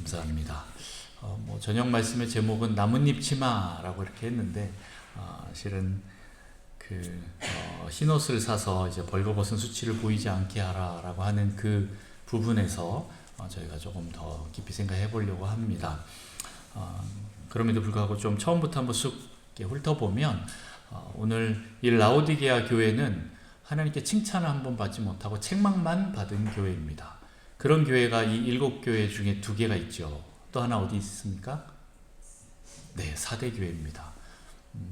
감사합니다. 저녁 말씀의 제목은 나뭇잎 치마라고 이렇게 했는데, 실은 흰옷을 사서 이제 벌거벗은 수치를 보이지 않게 하라라고 하는 그 부분에서 저희가 조금 더 깊이 생각해 보려고 합니다. 그럼에도 불구하고 좀 처음부터 한번 쑥 훑어보면, 오늘 이 라오디게아 교회는 하나님께 칭찬을 한번 받지 못하고 책망만 받은 교회입니다. 그런 교회가 이 7교회 중에 2개가 있죠. 또 하나 어디 있습니까? 네, 사대 교회입니다.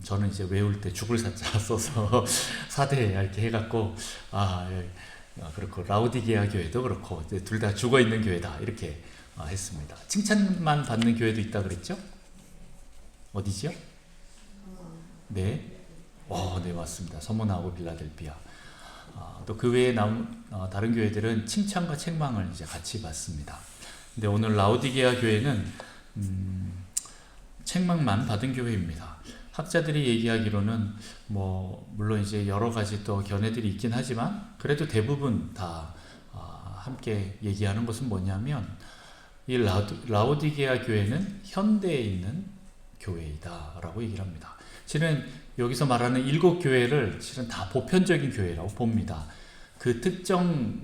저는 이제 외울 때 죽을 사자 써서 사대 이렇게 해갖고 그렇고 라오디게아 교회도 그렇고 둘 다 죽어 있는 교회다 이렇게 했습니다. 칭찬만 받는 교회도 있다 그랬죠? 어디지요? 네, 네 맞습니다. 서모나하고 빌라델피아. 또 그 외에 다른 교회들은 칭찬과 책망을 이제 같이 받습니다. 근데 오늘 라오디게아 교회는 책망만 받은 교회입니다. 학자들이 얘기하기로는 물론 이제 여러 가지 또 견해들이 있긴 하지만 그래도 대부분 다 함께 얘기하는 것은 뭐냐면 이 라오디게아 교회는 현대에 있는 교회이다라고 얘기를 합니다. 실은 여기서 말하는 7교회를 실은 다 보편적인 교회라고 봅니다. 그 특정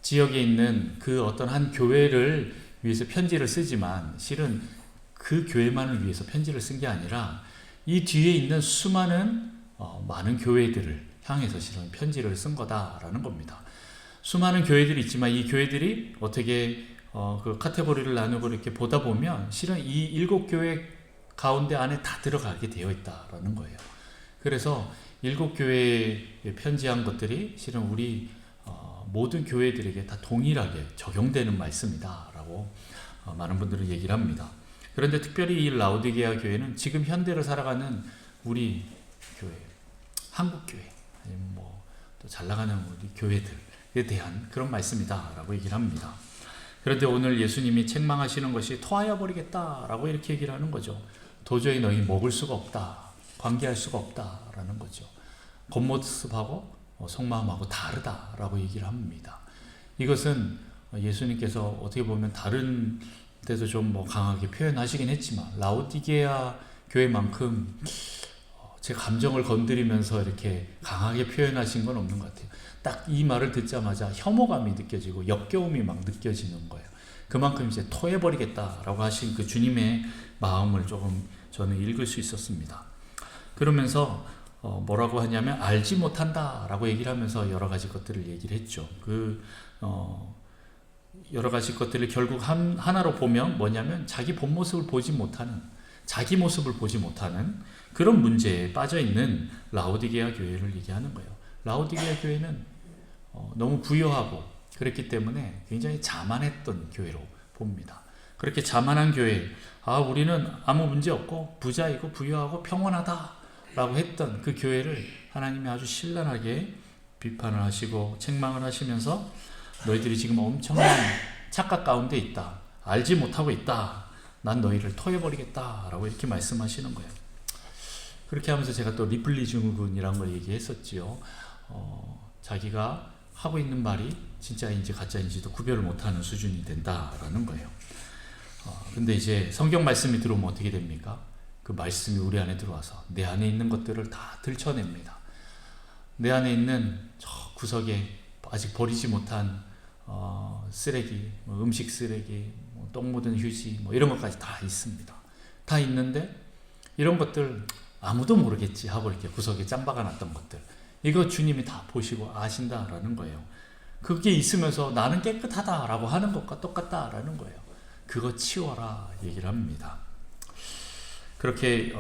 지역에 있는 그 어떤 한 교회를 위해서 편지를 쓰지만 실은 그 교회만을 위해서 편지를 쓴 게 아니라 이 뒤에 있는 수많은 많은 교회들을 향해서 실은 편지를 쓴 거다라는 겁니다. 수많은 교회들이 있지만 이 교회들이 어떻게 그 카테고리를 나누고 이렇게 보다 보면 실은 이 7교회 가운데 안에 다 들어가게 되어 있다라는 거예요. 그래서 7교회에 편지한 것들이 실은 우리 모든 교회들에게 다 동일하게 적용되는 말씀이다라고 많은 분들은 얘기를 합니다. 그런데 특별히 이 라오디게아 교회는 지금 현대를 살아가는 우리 교회, 한국 교회, 아니면 또 잘 나가는 우리 교회들에 대한 그런 말씀이다라고 얘기를 합니다. 그런데 오늘 예수님이 책망하시는 것이 토하여 버리겠다라고 이렇게 얘기를 하는 거죠. 도저히 너희 먹을 수가 없다, 관계할 수가 없다라는 거죠. 겉모습하고 속마음하고 다르다라고 얘기를 합니다. 이것은 예수님께서 어떻게 보면 다른 때도 좀 강하게 표현하시긴 했지만 라오디게아 교회만큼 제 감정을 건드리면서 이렇게 강하게 표현하신 건 없는 것 같아요. 딱 이 말을 듣자마자 혐오감이 느껴지고 역겨움이 막 느껴지는 거예요. 그만큼 이제 토해버리겠다라고 하신 그 주님의 마음을 조금 저는 읽을 수 있었습니다. 그러면서 뭐라고 하냐면 알지 못한다라고 얘기를 하면서 여러 가지 것들을 얘기를 했죠. 여러 가지 것들을 결국 하나로 보면 뭐냐면 자기 본 모습을 보지 못하는, 자기 모습을 보지 못하는 그런 문제에 빠져 있는 라오디게아 교회를 얘기하는 거예요. 라오디게아 교회는 너무 부유하고 그랬기 때문에 굉장히 자만했던 교회로 봅니다. 그렇게 자만한 교회, 우리는 아무 문제 없고 부자이고 부유하고 평온하다라고 했던 그 교회를 하나님이 아주 신랄하게 비판을 하시고 책망을 하시면서 너희들이 지금 엄청난 착각 가운데 있다. 알지 못하고 있다. 난 너희를 토해버리겠다라고 이렇게 말씀하시는 거예요. 그렇게 하면서 제가 또 리플리 증후군이라는 걸 얘기했었지요. 자기가 하고 있는 말이 진짜인지 가짜인지도 구별을 못하는 수준이 된다라는 거예요. 근데 이제 성경 말씀이 들어오면 어떻게 됩니까? 그 말씀이 우리 안에 들어와서 내 안에 있는 것들을 다 들춰냅니다. 내 안에 있는 저 구석에 아직 버리지 못한 쓰레기, 음식 쓰레기, 똥 묻은 휴지, 이런 것까지 다 있습니다. 다 있는데 이런 것들 아무도 모르겠지 하고 이렇게 구석에 짱 박아놨던 것들, 이거 주님이 다 보시고 아신다라는 거예요. 그게 있으면서 나는 깨끗하다라고 하는 것과 똑같다라는 거예요. 그거 치워라 얘기를 합니다. 그렇게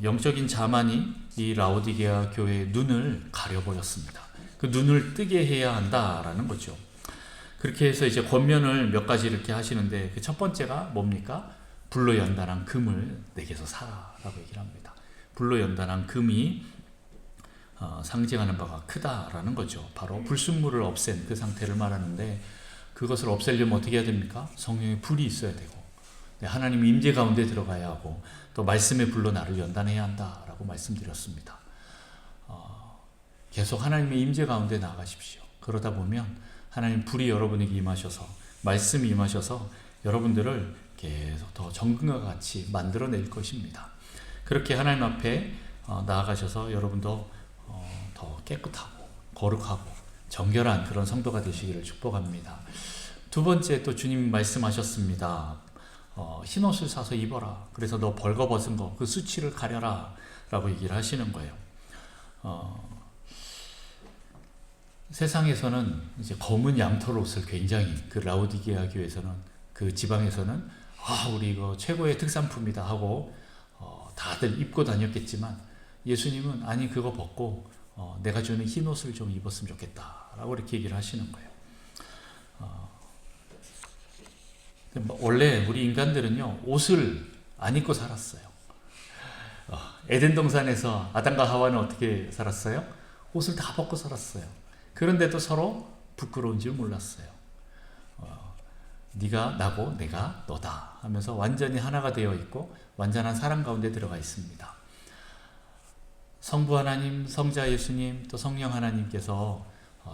영적인 자만이 이 라오디게아 교회의 눈을 가려버렸습니다. 그 눈을 뜨게 해야 한다라는 거죠. 그렇게 해서 이제 권면을 몇 가지 이렇게 하시는데 그 첫 번째가 뭡니까? 불로 연단한 금을 내게서 사라라고 얘기를 합니다. 불로 연단한 금이 상징하는 바가 크다라는 거죠. 바로 불순물을 없앤 그 상태를 말하는데 그것을 없애려면 어떻게 해야 됩니까? 성령의 불이 있어야 되고 하나님의 임재 가운데 들어가야 하고 또 말씀의 불로 나를 연단해야 한다라고 말씀드렸습니다. 계속 하나님의 임재 가운데 나가십시오. 그러다 보면 하나님 불이 여러분에게 임하셔서 말씀이 임하셔서 여러분들을 계속 더 정금과 같이 만들어낼 것입니다. 그렇게 하나님 앞에 나아가셔서 여러분도 더 깨끗하고 거룩하고 정결한 그런 성도가 되시기를 축복합니다. 두 번째, 또 주님 말씀하셨습니다. 흰옷을 사서 입어라. 그래서 너 벌거벗은 거 그 수치를 가려라 라고 얘기를 하시는 거예요. 세상에서는 이제 검은 양털 옷을 굉장히, 그 라오디게아 교회에서는, 그 지방에서는 우리 이거 최고의 특산품이다 하고 다들 입고 다녔겠지만, 예수님은 아니 그거 벗고 내가 주는 흰 옷을 좀 입었으면 좋겠다 라고 이렇게 얘기를 하시는 거예요. 원래 우리 인간들은요, 옷을 안 입고 살았어요. 에덴 동산에서 아담과 하와는 어떻게 살았어요? 옷을 다 벗고 살았어요. 그런데도 서로 부끄러운 줄 몰랐어요. 네가 나고 내가 너다 하면서 완전히 하나가 되어 있고 완전한 사랑 가운데 들어가 있습니다. 성부 하나님, 성자 예수님, 또 성령 하나님께서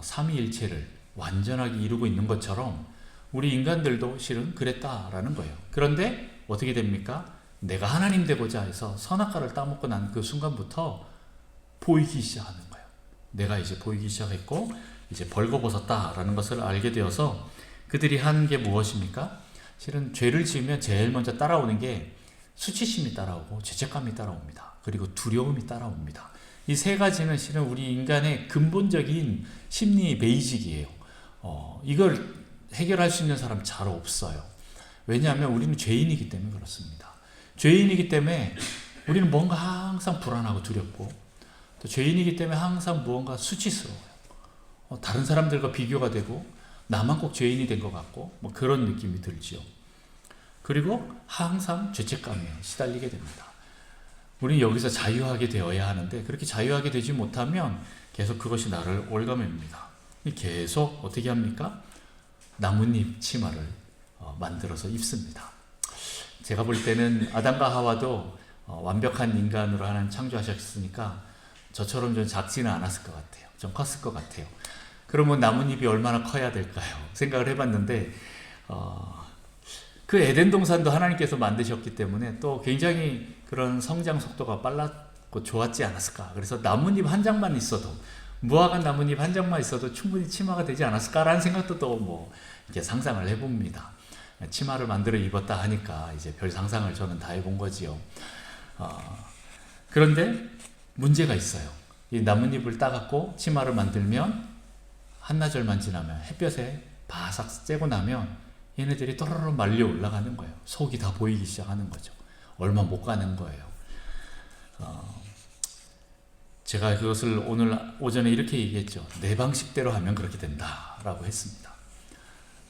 삼위일체를 완전하게 이루고 있는 것처럼 우리 인간들도 실은 그랬다라는 거예요. 그런데 어떻게 됩니까? 내가 하나님 되고자 해서 선악과를 따먹고 난 그 순간부터 보이기 시작하는 거예요. 내가 이제 보이기 시작했고 이제 벌거벗었다라는 것을 알게 되어서 그들이 하는 게 무엇입니까? 실은 죄를 지으면 제일 먼저 따라오는 게 수치심이 따라오고 죄책감이 따라옵니다. 그리고 두려움이 따라옵니다. 이 세 가지는 실은 우리 인간의 근본적인 심리 베이직이에요. 이걸 해결할 수 있는 사람 잘 없어요. 왜냐하면 우리는 죄인이기 때문에 그렇습니다. 죄인이기 때문에 우리는 뭔가 항상 불안하고 두렵고, 또 죄인이기 때문에 항상 무언가 수치스러워요. 다른 사람들과 비교가 되고 나만 꼭 죄인이 된 것 같고 뭐 그런 느낌이 들지요. 그리고 항상 죄책감에 시달리게 됩니다. 우리는 여기서 자유하게 되어야 하는데 그렇게 자유하게 되지 못하면 계속 그것이 나를 올가맵니다. 계속 어떻게 합니까? 나뭇잎 치마를 만들어서 입습니다. 제가 볼 때는 아담과 하와도 완벽한 인간으로 하나님 창조하셨으니까 저처럼 좀 작지는 않았을 것 같아요. 좀 컸을 것 같아요. 그러면 나뭇잎이 얼마나 커야 될까요? 생각을 해봤는데 그 에덴 동산도 하나님께서 만드셨기 때문에 또 굉장히 그런 성장 속도가 빨랐고 좋았지 않았을까. 그래서 나뭇잎 한 장만 있어도, 무화과 나뭇잎 한 장만 있어도 충분히 치마가 되지 않았을까라는 생각도 또 뭐 이렇게 상상을 해봅니다. 치마를 만들어 입었다 하니까 이제 별 상상을 저는 다 해본 거지요. 그런데 문제가 있어요. 이 나뭇잎을 따갖고 치마를 만들면 한나절만 지나면 햇볕에 바삭 쬐고 나면 얘네들이 또르르 말려 올라가는 거예요. 속이 다 보이기 시작하는 거죠. 얼마 못 가는 거예요. 제가 그것을 오늘 오전에 이렇게 얘기했죠. 내 방식대로 하면 그렇게 된다라고 했습니다.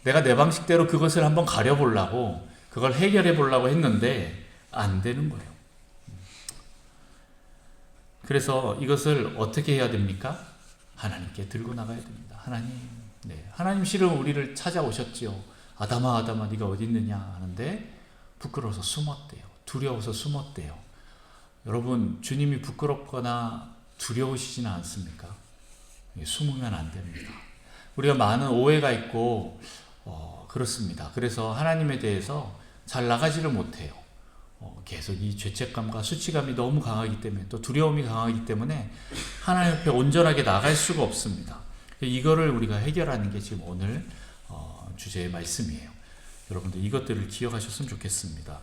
내가 내 방식대로 그것을 한번 가려보려고, 그걸 해결해 보려고 했는데 안 되는 거예요. 그래서 이것을 어떻게 해야 됩니까? 하나님께 들고 나가야 됩니다. 하나님, 하나님 실은 우리를 찾아오셨지요. 아담아 아담아 네가 어디 있느냐 하는데 부끄러워서 숨었대요. 두려워서 숨었대요. 여러분, 주님이 부끄럽거나 두려우시지는 않습니까? 숨으면 안 됩니다. 우리가 많은 오해가 있고 그렇습니다. 그래서 하나님에 대해서 잘 나가지를 못해요. 계속 이 죄책감과 수치감이 너무 강하기 때문에, 또 두려움이 강하기 때문에 하나님 앞에 온전하게 나갈 수가 없습니다. 이거를 우리가 해결하는 게 지금 오늘 주제의 말씀이에요. 여러분들 이것들을 기억하셨으면 좋겠습니다.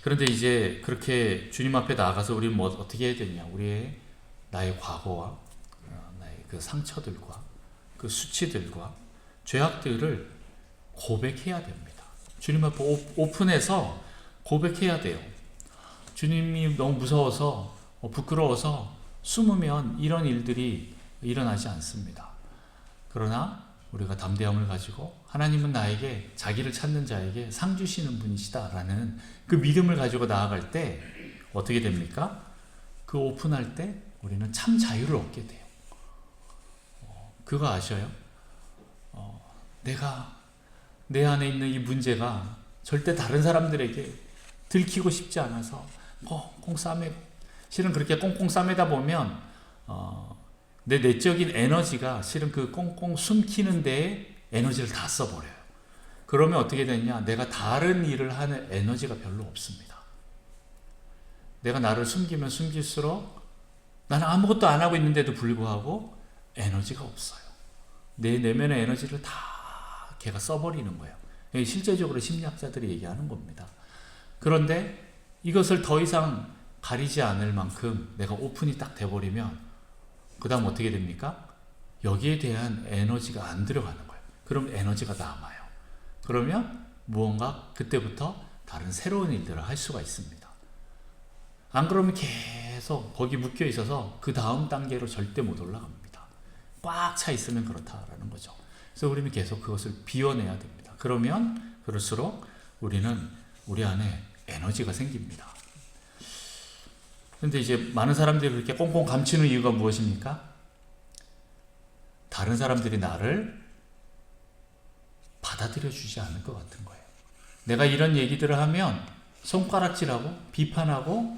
그런데 이제 그렇게 주님 앞에 나가서 우리는 뭐 어떻게 해야 되냐? 나의 과거와 나의 그 상처들과 그 수치들과 죄악들을 고백해야 됩니다. 주님 앞에 오픈해서 고백해야 돼요. 주님이 너무 무서워서 부끄러워서 숨으면 이런 일들이 일어나지 않습니다. 그러나 우리가 담대함을 가지고 하나님은 나에게, 자기를 찾는 자에게 상 주시는 분이시다라는 그 믿음을 가지고 나아갈 때 어떻게 됩니까? 그 오픈할 때 우리는 참 자유를 얻게 돼요. 그거 아셔요? 내가 내 안에 있는 이 문제가 절대 다른 사람들에게 들키고 싶지 않아서 꽁꽁 싸매고, 실은 그렇게 꽁꽁 싸매다 보면 내 내적인 에너지가 실은 그 꽁꽁 숨기는 데에 에너지를 다 써버려요. 그러면 어떻게 되냐? 내가 다른 일을 하는 에너지가 별로 없습니다. 내가 나를 숨기면 숨길수록 나는 아무것도 안 하고 있는데도 불구하고 에너지가 없어요. 내 내면의 에너지를 다 걔가 써버리는 거예요. 실제적으로 심리학자들이 얘기하는 겁니다. 그런데 이것을 더 이상 가리지 않을 만큼 내가 오픈이 딱 돼버리면 그 다음 어떻게 됩니까? 여기에 대한 에너지가 안 들어가는 거예요. 그럼 에너지가 남아요. 그러면 무언가 그때부터 다른 새로운 일들을 할 수가 있습니다. 안 그러면 계속 거기 묶여 있어서 그 다음 단계로 절대 못 올라갑니다. 꽉 차 있으면 그렇다라는 거죠. 그래서 우리는 계속 그것을 비워내야 됩니다. 그러면 그럴수록 우리는 우리 안에 에너지가 생깁니다. 근데 이제 많은 사람들이 그렇게 꽁꽁 감추는 이유가 무엇입니까? 다른 사람들이 나를 받아들여 주지 않을 것 같은 거예요. 내가 이런 얘기들을 하면 손가락질하고 비판하고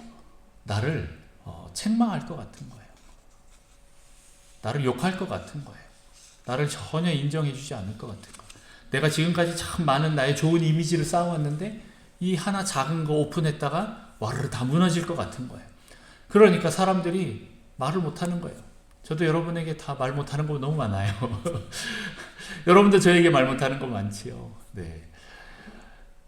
나를 책망할 것 같은 거예요. 나를 욕할 것 같은 거예요. 나를 전혀 인정해 주지 않을 것 같은 거예요. 내가 지금까지 참 많은 나의 좋은 이미지를 쌓아왔는데 이 하나 작은 거 오픈했다가 와르르 다 무너질 것 같은 거예요. 그러니까 사람들이 말을 못하는 거예요. 저도 여러분에게 다 말 못하는 거 너무 많아요. 여러분도 저에게 말 못하는 거 많지요. 네.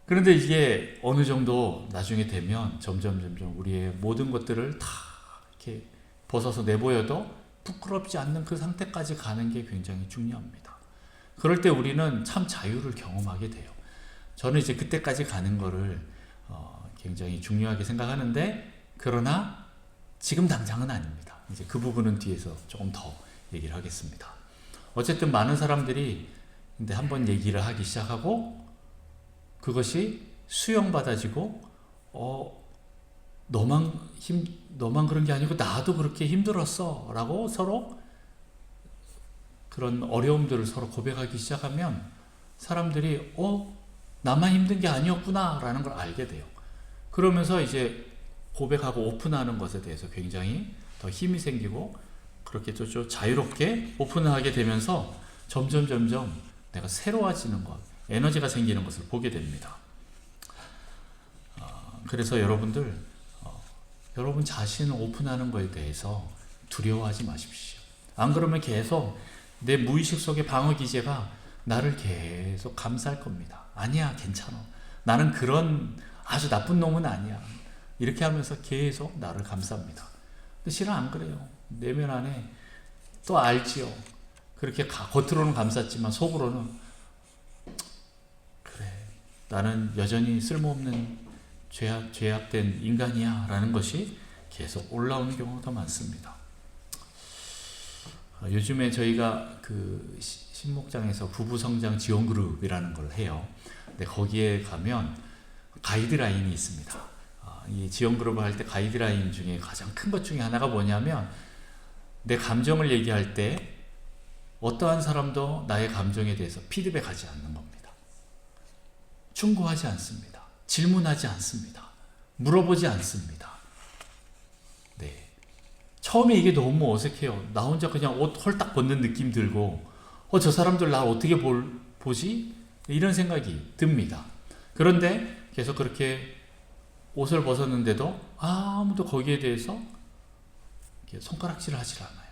그런데 이게 어느 정도 나중에 되면 점점 우리의 모든 것들을 다 이렇게 벗어서 내보여도 부끄럽지 않는 그 상태까지 가는 게 굉장히 중요합니다. 그럴 때 우리는 참 자유를 경험하게 돼요. 저는 이제 그때까지 가는 거를 굉장히 중요하게 생각하는데, 그러나 지금 당장은 아닙니다. 이제 그 부분은 뒤에서 조금 더 얘기를 하겠습니다. 어쨌든 많은 사람들이 근데 한번 얘기를 하기 시작하고 그것이 수용받아지고 너만 그런 게 아니고 나도 그렇게 힘들었어 라고 서로 그런 어려움들을 서로 고백하기 시작하면 사람들이 나만 힘든 게 아니었구나 라는 걸 알게 돼요. 그러면서 이제 고백하고 오픈하는 것에 대해서 굉장히 더 힘이 생기고 그렇게 좀 자유롭게 오픈하게 되면서 점점 내가 새로워지는 것, 에너지가 생기는 것을 보게 됩니다. 그래서 여러분들 여러분 자신을 오픈하는 것에 대해서 두려워하지 마십시오. 안 그러면 계속 내 무의식 속의 방어 기제가 나를 계속 감쌀 겁니다. 아니야, 괜찮아. 나는 그런 아주 나쁜 놈은 아니야. 이렇게 하면서 계속 나를 감쌉니다. 근데 실은 안 그래요. 내면 안에 또 알지요. 그렇게 겉으로는 감쌌지만 속으로는 그래, 나는 여전히 쓸모없는 죄악된 인간이야 라는 것이 계속 올라오는 경우가 많습니다. 요즘에 저희가 그 신목장에서 부부성장 지원그룹이라는 걸 해요. 근데 거기에 가면 가이드라인이 있습니다. 이 지원그룹을 할 때 가이드라인 중에 가장 큰 것 중에 하나가 뭐냐면, 내 감정을 얘기할 때 어떠한 사람도 나의 감정에 대해서 피드백하지 않는 겁니다. 충고하지 않습니다. 질문하지 않습니다. 물어보지 않습니다. 네. 처음에 이게 너무 어색해요. 나 혼자 그냥 옷 홀딱 벗는 느낌 들고 저 사람들 나 어떻게 보지? 이런 생각이 듭니다. 그런데 계속 그렇게 옷을 벗었는데도 아무도 거기에 대해서 손가락질을 하질 않아요.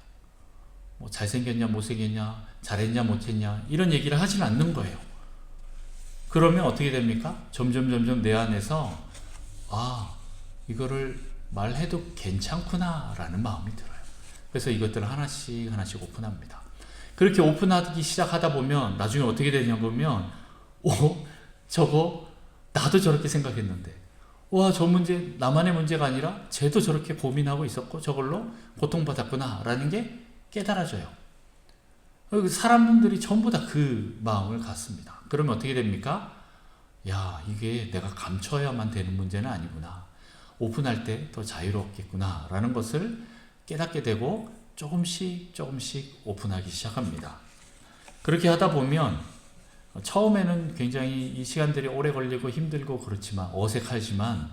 뭐 잘생겼냐 못생겼냐 잘했냐 못했냐 이런 얘기를 하진 않는 거예요. 그러면 어떻게 됩니까? 점점 내 안에서 이거를 말해도 괜찮구나 라는 마음이 들어요. 그래서 이것들을 하나씩 오픈합니다. 그렇게 오픈하기 시작하다 보면 나중에 어떻게 되냐 보면 저거 나도 저렇게 생각했는데 저 문제 나만의 문제가 아니라 쟤도 저렇게 고민하고 있었고 저걸로 고통받았구나 라는 게 깨달아져요. 사람들이 전부 다 그 마음을 갖습니다. 그러면 어떻게 됩니까? 이게 내가 감춰야만 되는 문제는 아니구나. 오픈할 때 더 자유롭겠구나 라는 것을 깨닫게 되고 조금씩 오픈하기 시작합니다. 그렇게 하다 보면 처음에는 굉장히 이 시간들이 오래 걸리고 힘들고 그렇지만 어색하지만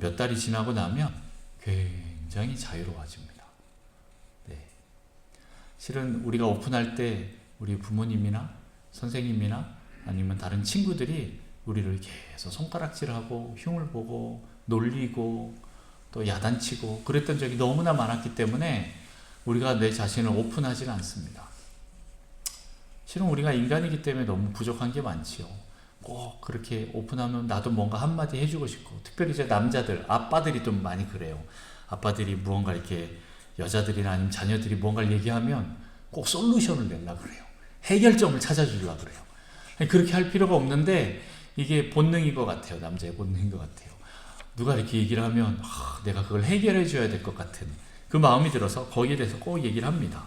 몇 달이 지나고 나면 굉장히 자유로워집니다. 네. 실은 우리가 오픈할 때 우리 부모님이나 선생님이나 아니면 다른 친구들이 우리를 계속 손가락질하고 흉을 보고 놀리고 또 야단치고 그랬던 적이 너무나 많았기 때문에 우리가 내 자신을 오픈하지가 않습니다. 실은 우리가 인간이기 때문에 너무 부족한 게 많지요. 꼭 그렇게 오픈하면 나도 뭔가 한마디 해주고 싶고, 특별히 이제 남자들, 아빠들이 좀 많이 그래요. 아빠들이 무언가 이렇게 여자들이나 아니면 자녀들이 뭔가를 얘기하면 꼭 솔루션을 내려고 그래요. 해결점을 찾아주려고 그래요. 그렇게 할 필요가 없는데 이게 본능인 것 같아요. 남자의 본능인 것 같아요. 누가 이렇게 얘기를 하면 내가 그걸 해결해 줘야 될 것 같은 그 마음이 들어서 거기에 대해서 꼭 얘기를 합니다.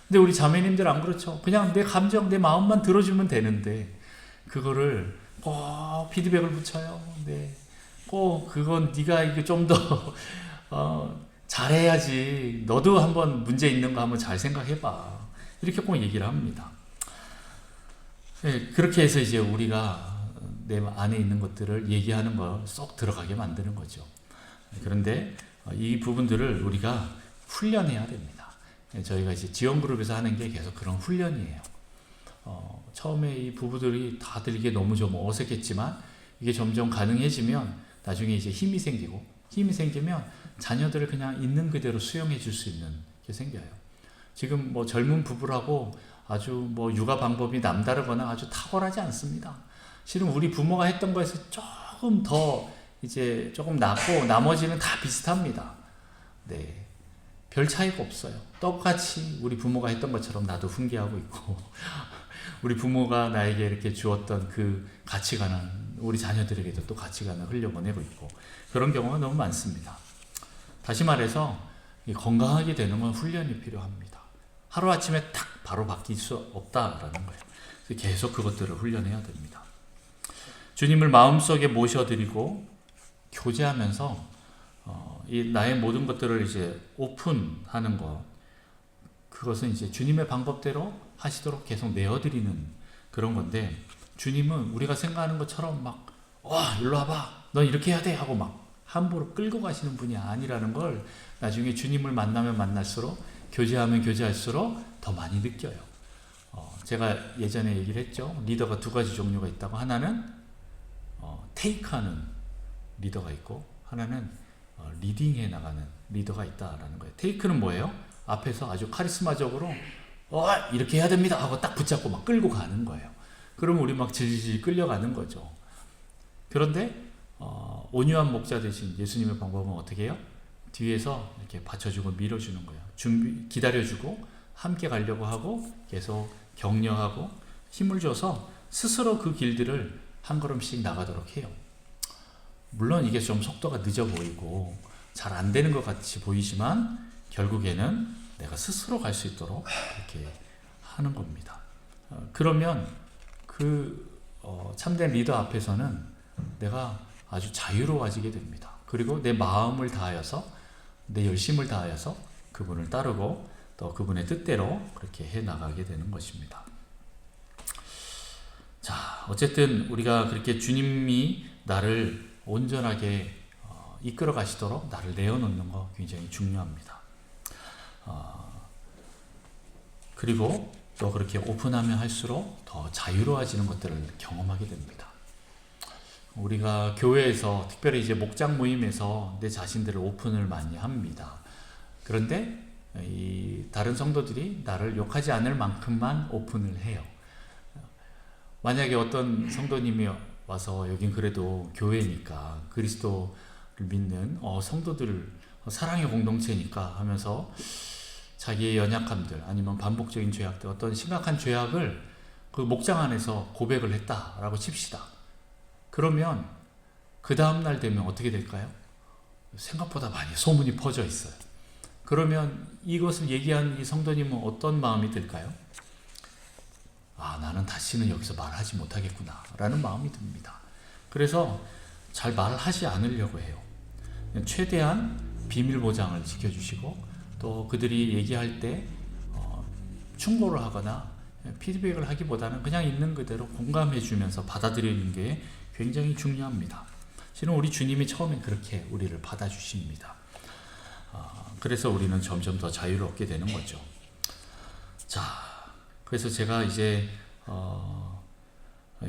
근데 우리 자매님들 안 그렇죠. 그냥 내 감정, 내 마음만 들어주면 되는데 그거를 꼭 피드백을 붙여요. 네. 꼭 그건 네가 이게 좀 더 잘해야지. 너도 한번 문제 있는 거 한번 잘 생각해봐. 이렇게 꼭 얘기를 합니다. 네, 그렇게 해서 이제 우리가 내 안에 있는 것들을 얘기하는 걸 쏙 들어가게 만드는 거죠. 그런데 이 부분들을 우리가 훈련해야 됩니다. 저희가 이제 지원그룹에서 하는 게 계속 그런 훈련이에요. 처음에 이 부부들이 다들 이게 너무 좀 어색했지만 이게 점점 가능해지면 나중에 이제 힘이 생기면 자녀들을 그냥 있는 그대로 수용해 줄 수 있는 게 생겨요. 지금 뭐 젊은 부부라고 아주 뭐 육아 방법이 남다르거나 아주 탁월하지 않습니다. 실은 우리 부모가 했던 거에서 조금 더 이제 조금 낫고 나머지는 다 비슷합니다. 네. 별 차이가 없어요. 똑같이 우리 부모가 했던 것처럼 나도 훈계하고 있고 우리 부모가 나에게 이렇게 주었던 그 가치관은 우리 자녀들에게도 또 가치관을 흘려보내고 있고 그런 경우가 너무 많습니다. 다시 말해서 건강하게 되는 건 훈련이 필요합니다. 하루아침에 탁 바로 바뀔 수 없다라는 거예요. 계속 그것들을 훈련해야 됩니다. 주님을 마음속에 모셔드리고 교제하면서 이 나의 모든 것들을 이제 오픈하는 것, 그것은 이제 주님의 방법대로 하시도록 계속 내어드리는 그런 건데, 주님은 우리가 생각하는 것처럼 막 일로 와봐, 넌 이렇게 해야 돼 하고 막 함부로 끌고 가시는 분이 아니라는 걸 나중에 주님을 만나면 만날수록, 교제하면 교제할수록 더 많이 느껴요. 제가 예전에 얘기를 했죠. 리더가 두 가지 종류가 있다고. 하나는 테이크하는 리더가 있고, 하나는 리딩해 나가는 리더가 있다라는 거예요. 테이크는 뭐예요? 앞에서 아주 카리스마적으로 이렇게 해야 됩니다 하고 딱 붙잡고 막 끌고 가는 거예요. 그러면 우리 막 질질 끌려가는 거죠. 그런데 온유한 목자 대신 예수님의 방법은 어떻게 해요? 뒤에서 이렇게 받쳐주고 밀어주는 거예요. 기다려주고 함께 가려고 하고 계속 격려하고 힘을 줘서 스스로 그 길들을 한 걸음씩 나가도록 해요. 물론 이게 좀 속도가 늦어 보이고 잘 안 되는 것 같이 보이지만 결국에는 내가 스스로 갈 수 있도록 이렇게 하는 겁니다. 그러면 참된 리더 앞에서는 내가 아주 자유로워지게 됩니다. 그리고 내 마음을 다하여서, 내 열심을 다하여서 그분을 따르고 또 그분의 뜻대로 그렇게 해 나가게 되는 것입니다. 자, 어쨌든 우리가 그렇게 주님이 나를 온전하게 이끌어 가시도록 나를 내어놓는 거 굉장히 중요합니다. 그리고 또 그렇게 오픈하면 할수록 더 자유로워지는 것들을 경험하게 됩니다. 우리가 교회에서, 특별히 이제 목장 모임에서 내 자신들을 오픈을 많이 합니다. 그런데 이 다른 성도들이 나를 욕하지 않을 만큼만 오픈을 해요. 만약에 어떤 성도님이 와서, 여긴 그래도 교회니까 그리스도를 믿는 성도들 사랑의 공동체니까 하면서 자기의 연약함들 아니면 반복적인 죄악들, 어떤 심각한 죄악을 그 목장 안에서 고백을 했다라고 칩시다. 그러면 그 다음날 되면 어떻게 될까요? 생각보다 많이 소문이 퍼져 있어요. 그러면 이것을 얘기한 이 성도님은 어떤 마음이 들까요? 나는 다시는 여기서 말하지 못하겠구나 라는 마음이 듭니다. 그래서 잘 말하지 않으려고 해요. 최대한 비밀 보장을 지켜주시고, 또 그들이 얘기할 때 충고를 하거나 피드백을 하기보다는 그냥 있는 그대로 공감해 주면서 받아들이는 게 굉장히 중요합니다. 실은 우리 주님이 처음에 그렇게 우리를 받아주십니다. 그래서 우리는 점점 더 자유롭게 되는 거죠. 자, 그래서 제가 이제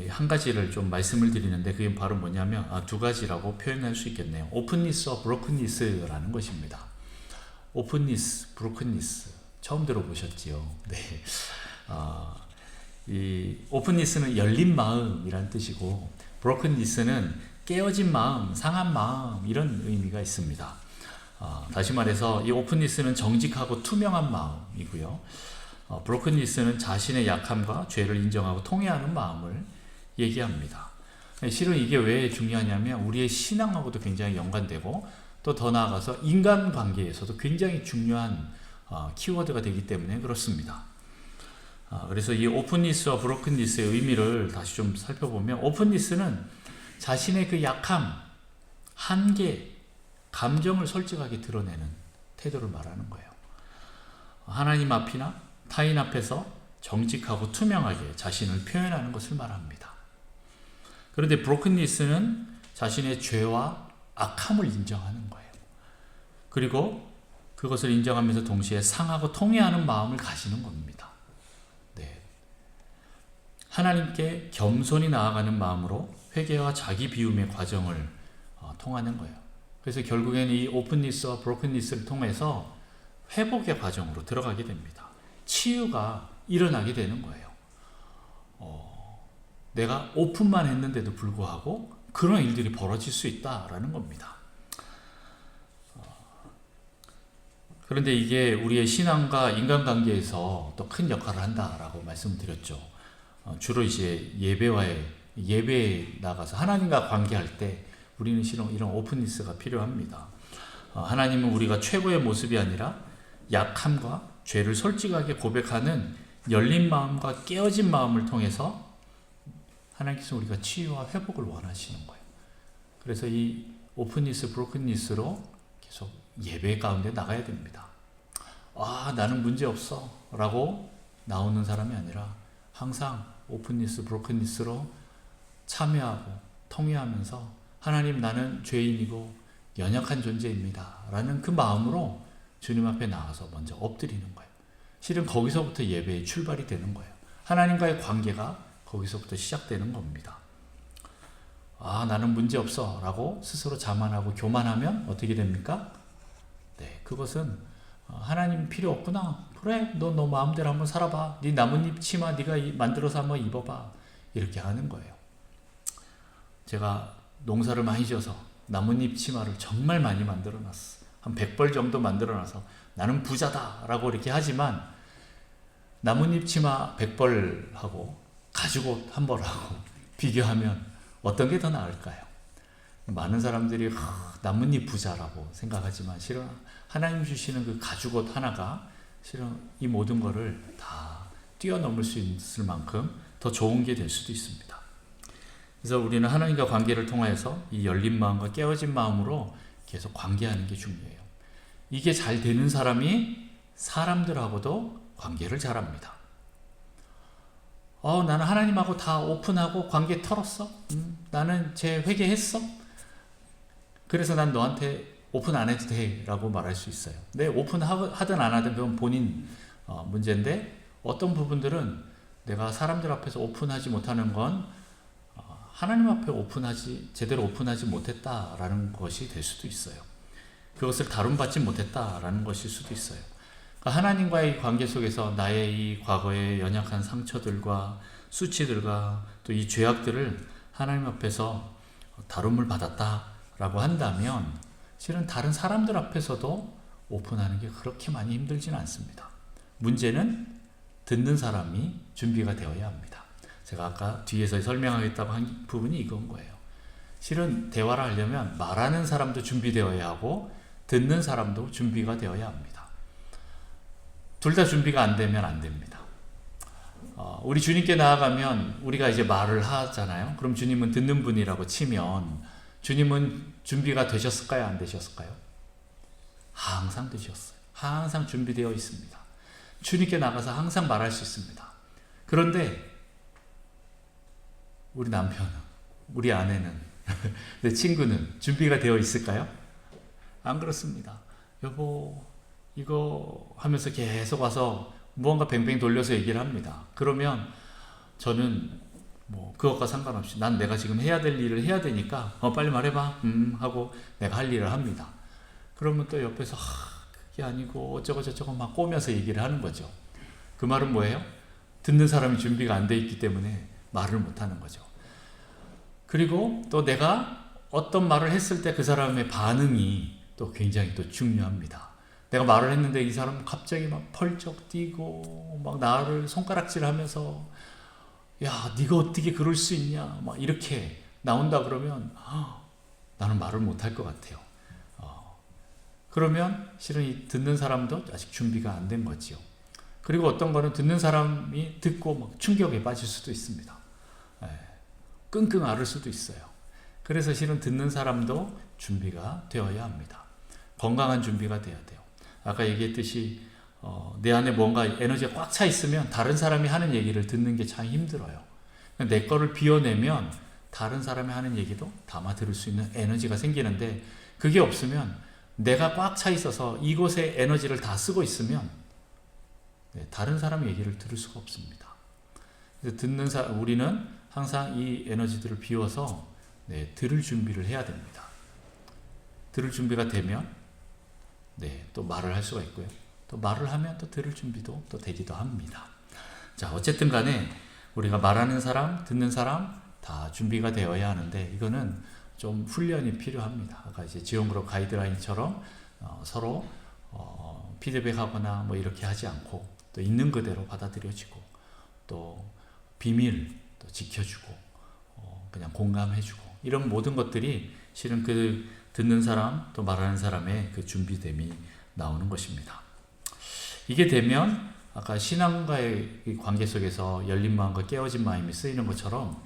한 가지를 좀 말씀을 드리는데 그게 바로 뭐냐면 두 가지라고 표현할 수 있겠네요. 오픈니스와 브로큰니스라는 것입니다. 오픈니스, 브로큰니스 처음 들어보셨지요? 네. 이 오픈니스는 열린 마음이란 뜻이고 브로큰니스는 깨어진 마음, 상한 마음 이런 의미가 있습니다. 다시 말해서 이 오픈니스는 정직하고 투명한 마음이고요. 브로큰니스는 자신의 약함과 죄를 인정하고 통회하는 마음을 얘기합니다. 실은 이게 왜 중요하냐면 우리의 신앙하고도 굉장히 연관되고 또 더 나아가서 인간관계에서도 굉장히 중요한 키워드가 되기 때문에 그렇습니다. 그래서 이 오픈니스와 브로큰니스의 의미를 다시 좀 살펴보면 오픈니스는 자신의 그 약함, 한계, 감정을 솔직하게 드러내는 태도를 말하는 거예요. 하나님 앞이나 타인 앞에서 정직하고 투명하게 자신을 표현하는 것을 말합니다. 그런데 브로큰니스는 자신의 죄와 악함을 인정하는 거예요. 그리고 그것을 인정하면서 동시에 상하고 통회하는 마음을 가지는 겁니다. 네. 하나님께 겸손히 나아가는 마음으로 회개와 자기 비움의 과정을 통하는 거예요. 그래서 결국에는 이 오픈니스와 브로큰니스를 통해서 회복의 과정으로 들어가게 됩니다. 치유가 일어나게 되는 거예요. 내가 오픈만 했는데도 불구하고 그런 일들이 벌어질 수 있다라는 겁니다. 그런데 이게 우리의 신앙과 인간관계에서 또 큰 역할을 한다라고 말씀드렸죠. 주로 이제 예배에 나가서 하나님과 관계할 때 우리는 실은 이런 오픈니스가 필요합니다. 하나님은 우리가 최고의 모습이 아니라 약함과 죄를 솔직하게 고백하는 열린 마음과 깨어진 마음을 통해서 하나님께서 우리가 치유와 회복을 원하시는 거예요. 그래서 이 오픈니스, 브로큰니스로 계속 예배 가운데 나가야 됩니다. 나는 문제 없어 라고 나오는 사람이 아니라 항상 오픈니스, 브로큰니스로 참여하고 통회하면서 하나님 나는 죄인이고 연약한 존재입니다 라는 그 마음으로 주님 앞에 나가서 먼저 엎드리는 거예요. 실은 거기서부터 예배의 출발이 되는 거예요. 하나님과의 관계가 거기서부터 시작되는 겁니다. 나는 문제 없어 라고 스스로 자만하고 교만하면 어떻게 됩니까? 네, 그것은 하나님 필요 없구나. 그래, 너 마음대로 한번 살아봐. 네 나뭇잎 치마 네가 만들어서 한번 입어봐. 이렇게 하는 거예요. 제가 농사를 많이 지어서 나뭇잎 치마를 정말 많이 만들어놨어. 한 100벌 정도 만들어놔서 나는 부자다 라고 이렇게 하지만 나뭇잎 치마 100벌하고 가죽옷 한 벌하고 비교하면 어떤 게 더 나을까요? 많은 사람들이 나뭇잎 부자라고 생각하지만 실은 하나님 주시는 그 가죽옷 하나가 실은 이 모든 거를 다 뛰어넘을 수 있을 만큼 더 좋은 게 될 수도 있습니다. 그래서 우리는 하나님과 관계를 통해서 이 열린 마음과 깨어진 마음으로 계속 관계하는 게 중요해요. 이게 잘 되는 사람이 사람들하고도 관계를 잘합니다. 나는 하나님하고 다 오픈하고 관계 털었어. 나는 제 회개했어. 그래서 난 너한테 오픈 안 해도 돼 라고 말할 수 있어요. 네, 오픈하든 안 하든 그건 본인 문제인데 어떤 부분들은 내가 사람들 앞에서 오픈하지 못하는 건 하나님 앞에 제대로 오픈하지 못했다라는 것이 될 수도 있어요. 그것을 다룬받지 못했다라는 것일 수도 있어요. 그러니까 하나님과의 관계 속에서 나의 이 과거의 연약한 상처들과 수치들과 또 이 죄악들을 하나님 앞에서 다룸을 받았다라고 한다면 실은 다른 사람들 앞에서도 오픈하는 게 그렇게 많이 힘들지는 않습니다. 문제는 듣는 사람이 준비가 되어야 합니다. 제가 아까 뒤에서 설명하겠다고 한 부분이 이건 거예요. 실은 대화를 하려면 말하는 사람도 준비되어야 하고 듣는 사람도 준비가 되어야 합니다. 둘 다 준비가 안 되면 안 됩니다. 우리 주님께 나아가면 우리가 이제 말을 하잖아요. 그럼 주님은 듣는 분이라고 치면 주님은 준비가 되셨을까요? 안 되셨을까요? 항상 되셨어요. 항상 준비되어 있습니다. 주님께 나가서 항상 말할 수 있습니다. 그런데 우리 남편은, 우리 아내는, 내 친구는 준비가 되어 있을까요? 안 그렇습니다. 여보, 이거 하면서 계속 와서 무언가 뱅뱅 돌려서 얘기를 합니다. 그러면 저는 뭐 그것과 상관없이 난 내가 지금 해야 될 일을 해야 되니까 빨리 말해봐 하고 내가 할 일을 합니다. 그러면 또 옆에서 그게 아니고 어쩌고 저쩌고 막 꼬면서 얘기를 하는 거죠. 그 말은 뭐예요? 듣는 사람이 준비가 안 돼 있기 때문에 말을 못 하는 거죠. 그리고 또 내가 어떤 말을 했을 때 그 사람의 반응이 또 굉장히 또 중요합니다. 내가 말을 했는데 이 사람 갑자기 막 펄쩍 뛰고 막 나를 손가락질하면서 야, 네가 어떻게 그럴 수 있냐 막 이렇게 나온다 그러면 나는 말을 못 할 것 같아요. 그러면 실은 이 듣는 사람도 아직 준비가 안 된 거지요. 그리고 어떤 거는 듣는 사람이 듣고 막 충격에 빠질 수도 있습니다. 끙끙 앓을 수도 있어요. 그래서 실은 듣는 사람도 준비가 되어야 합니다. 건강한 준비가 돼야 돼요. 아까 얘기했듯이 내 안에 뭔가 에너지가 꽉 차 있으면 다른 사람이 하는 얘기를 듣는 게 참 힘들어요. 내 거를 비워내면 다른 사람이 하는 얘기도 담아 들을 수 있는 에너지가 생기는데 그게 없으면 내가 꽉 차 있어서 이곳에 에너지를 다 쓰고 있으면 다른 사람 얘기를 들을 수가 없습니다. 그래서 우리는 항상 이 에너지들을 비워서 들을 준비를 해야 됩니다. 들을 준비가 되면 또 말을 할 수가 있고요. 또 말을 하면 또 들을 준비도 또 되기도 합니다. 자, 어쨌든 간에 우리가 말하는 사람, 듣는 사람 다 준비가 되어야 하는데 이거는 좀 훈련이 필요합니다. 아까 이제 지원그룹 가이드라인처럼 서로 피드백하거나 뭐 이렇게 하지 않고 또 있는 그대로 받아들여지고 또 비밀 또 지켜주고 그냥 공감해주고 이런 모든 것들이 실은 그 듣는 사람 또 말하는 사람의 그 준비됨이 나오는 것입니다. 이게 되면 아까 신앙과의 관계 속에서 열린 마음과 깨어진 마음이 쓰이는 것처럼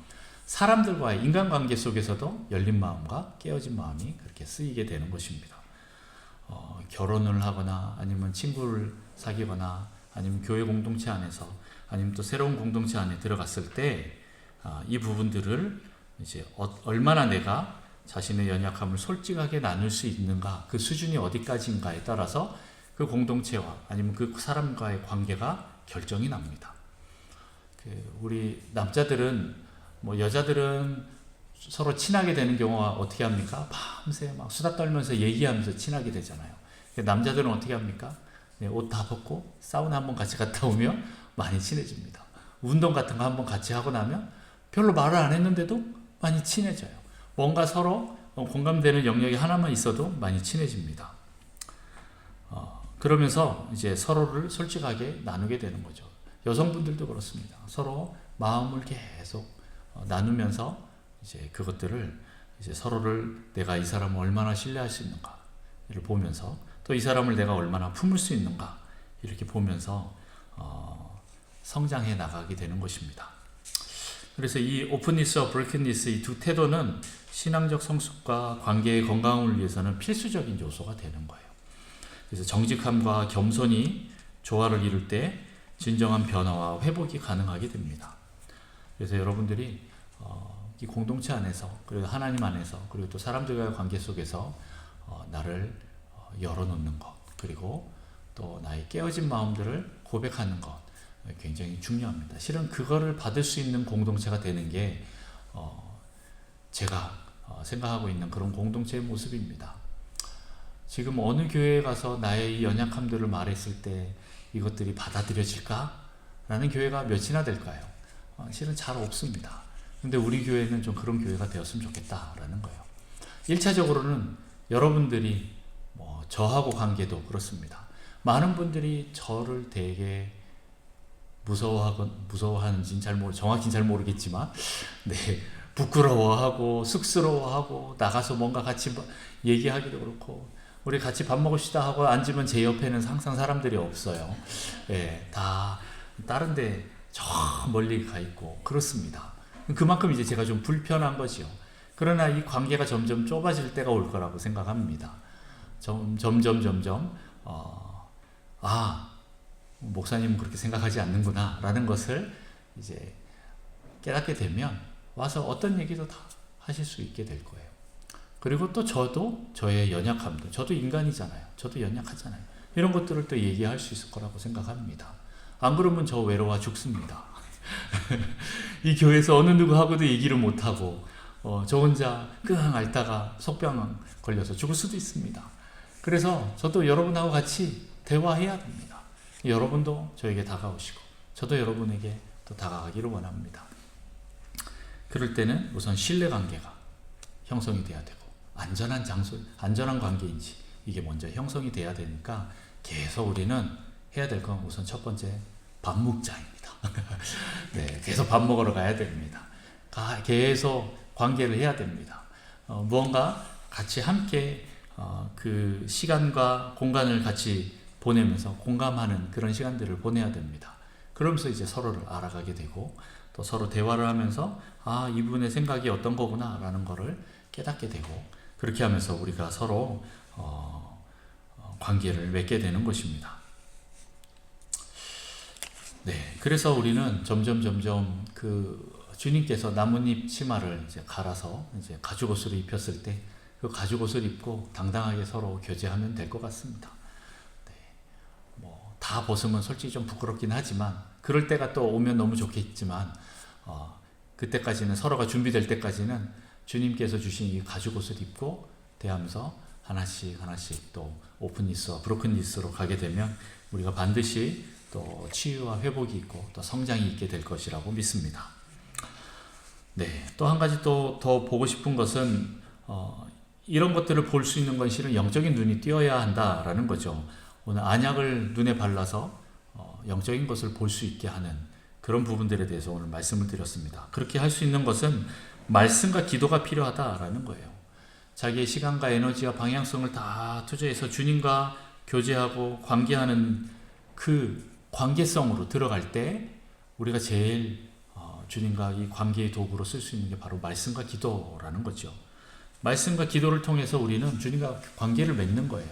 사람들과의 인간관계 속에서도 열린 마음과 깨어진 마음이 그렇게 쓰이게 되는 것입니다. 결혼을 하거나 아니면 친구를 사귀거나 아니면 교회 공동체 안에서 아니면 또 새로운 공동체 안에 들어갔을 때 이 부분들을 이제 얼마나 내가 자신의 연약함을 솔직하게 나눌 수 있는가, 그 수준이 어디까지인가에 따라서 그 공동체와 아니면 그 사람과의 관계가 결정이 납니다. 우리 남자들은 뭐 여자들은 서로 친하게 되는 경우가 어떻게 합니까? 밤새 막 수다 떨면서 얘기하면서 친하게 되잖아요. 남자들은 어떻게 합니까? 옷 다 벗고 사우나 한번 같이 갔다 오면 많이 친해집니다. 운동 같은 거 한번 같이 하고 나면 별로 말을 안 했는데도 많이 친해져요. 뭔가 서로 공감되는 영역이 하나만 있어도 많이 친해집니다. 그러면서 이제 서로를 솔직하게 나누게 되는 거죠. 여성분들도 그렇습니다. 서로 마음을 계속 나누면서 이제 그것들을 이제 서로를 내가 이 사람을 얼마나 신뢰할 수 있는가를 보면서 또 이 사람을 내가 얼마나 품을 수 있는가 이렇게 보면서 성장해 나가게 되는 것입니다. 그래서 이 오픈니스와 브로큰니스 이 두 태도는 신앙적 성숙과 관계의 건강을 위해서는 필수적인 요소가 되는 거예요. 그래서 정직함과 겸손이 조화를 이룰 때 진정한 변화와 회복이 가능하게 됩니다. 그래서 여러분들이 이 공동체 안에서 그리고 하나님 안에서 그리고 또 사람들과의 관계 속에서 나를 열어놓는 것 그리고 또 나의 깨어진 마음들을 고백하는 것 굉장히 중요합니다. 실은 그거를 받을 수 있는 공동체가 되는 게 제가 생각하고 있는 그런 공동체의 모습입니다. 지금 어느 교회에 가서 나의 이 연약함들을 말했을 때 이것들이 받아들여질까? 라는 교회가 몇이나 될까요? 실은 잘 없습니다. 근데 우리 교회는 좀 그런 교회가 되었으면 좋겠다라는 거예요. 1차적으로는 여러분들이 저하고 관계도 그렇습니다. 많은 분들이 저를 되게 무서워하는지는 정확히는 잘 모르겠지만, 부끄러워하고, 쑥스러워하고, 나가서 뭔가 같이 얘기하기도 그렇고, 우리 같이 밥 먹읍시다 하고 앉으면 제 옆에는 항상 사람들이 없어요. 다 다른 데 저 멀리 가 있고, 그렇습니다. 그만큼 이제 제가 좀 불편한 거지요. 그러나 이 관계가 점점 좁아질 때가 올 거라고 생각합니다. 점점 목사님은 그렇게 생각하지 않는구나 라는 것을 이제 깨닫게 되면 와서 어떤 얘기도 다 하실 수 있게 될 거예요. 그리고 또 저도 저의 연약함도, 저도 인간이잖아요. 저도 연약하잖아요. 이런 것들을 또 얘기할 수 있을 거라고 생각합니다. 안 그러면 저 외로워 죽습니다. 이 교회에서 어느 누구하고도 얘기를 못하고 저 혼자 끙 앓다가 속병 걸려서 죽을 수도 있습니다. 그래서 저도 여러분하고 같이 대화해야 됩니다. 여러분도 저에게 다가오시고 저도 여러분에게 또 다가가기를 원합니다. 그럴 때는 우선 신뢰관계가 형성이 돼야 되고 안전한 장소, 안전한 관계인지 이게 먼저 형성이 돼야 되니까 계속 우리는 해야 될 건 우선 첫 번째 밥 먹자입니다. 네, 계속 밥 먹으러 가야 됩니다. 계속 관계를 해야 됩니다. 무언가 같이 함께 그 시간과 공간을 같이 보내면서 공감하는 그런 시간들을 보내야 됩니다. 그러면서 이제 서로를 알아가게 되고 또 서로 대화를 하면서 이분의 생각이 어떤 거구나 라는 거를 깨닫게 되고 그렇게 하면서 우리가 서로 관계를 맺게 되는 것입니다. 네, 그래서 우리는 점점 그 주님께서 나뭇잎 치마를 이제 갈아서 이제 가죽옷을 입혔을 때 그 가죽옷을 입고 당당하게 서로 교제하면 될 것 같습니다. 네, 뭐 다 벗으면 솔직히 좀 부끄럽긴 하지만 그럴 때가 또 오면 너무 좋겠지만 그때까지는 서로가 준비될 때까지는 주님께서 주신 이 가죽옷을 입고 대하면서 하나씩 또 오픈니스와 브로큰니스로 가게 되면 우리가 반드시 또 치유와 회복이 있고 또 성장이 있게 될 것이라고 믿습니다. 네, 또 한 가지 또 더 보고 싶은 것은 이런 것들을 볼 수 있는 건 실은 영적인 눈이 띄어야 한다라는 거죠. 오늘 안약을 눈에 발라서 영적인 것을 볼 수 있게 하는 그런 부분들에 대해서 오늘 말씀을 드렸습니다. 그렇게 할 수 있는 것은 말씀과 기도가 필요하다라는 거예요. 자기의 시간과 에너지와 방향성을 다 투자해서 주님과 교제하고 관계하는 그 관계성으로 들어갈 때 우리가 제일 주님과 이 관계의 도구로 쓸 수 있는 게 바로 말씀과 기도라는 거죠. 말씀과 기도를 통해서 우리는 주님과 관계를 맺는 거예요.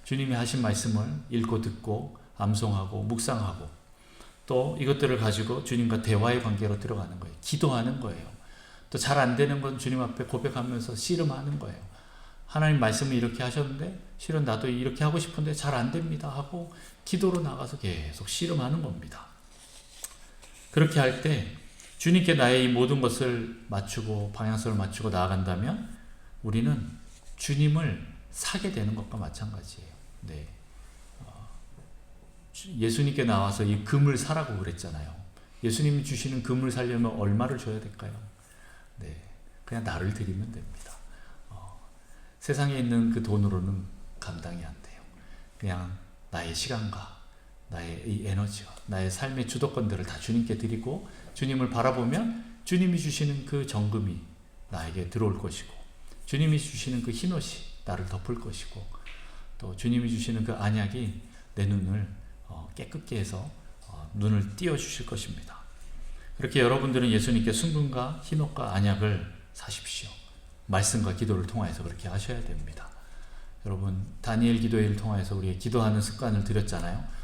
주님이 하신 말씀을 읽고 듣고 암송하고 묵상하고 또 이것들을 가지고 주님과 대화의 관계로 들어가는 거예요. 기도하는 거예요. 또 잘 안 되는 건 주님 앞에 고백하면서 씨름하는 거예요. 하나님 말씀을 이렇게 하셨는데 실은 나도 이렇게 하고 싶은데 잘 안 됩니다 하고 기도로 나가서 계속 씨름하는 겁니다. 그렇게 할 때 주님께 나의 이 모든 것을 맞추고 방향성을 맞추고 나아간다면 우리는 주님을 사게 되는 것과 마찬가지예요. 네. 예수님께 나와서 이 금을 사라고 그랬잖아요. 예수님이 주시는 금을 사려면 얼마를 줘야 될까요? 네. 그냥 나를 드리면 됩니다. 세상에 있는 그 돈으로는 감당이 안 돼요. 그냥 나의 시간과 나의 이 에너지와 나의 삶의 주도권들을 다 주님께 드리고 주님을 바라보면 주님이 주시는 그 정금이 나에게 들어올 것이고 주님이 주시는 그 흰옷이 나를 덮을 것이고 또 주님이 주시는 그 안약이 내 눈을 깨끗게 해서 눈을 띄워주실 것입니다. 그렇게 여러분들은 예수님께 순금과 흰옷과 안약을 사십시오. 말씀과 기도를 통해서 그렇게 하셔야 됩니다. 여러분 다니엘 기도회를 통해서 우리가 기도하는 습관을 드렸잖아요.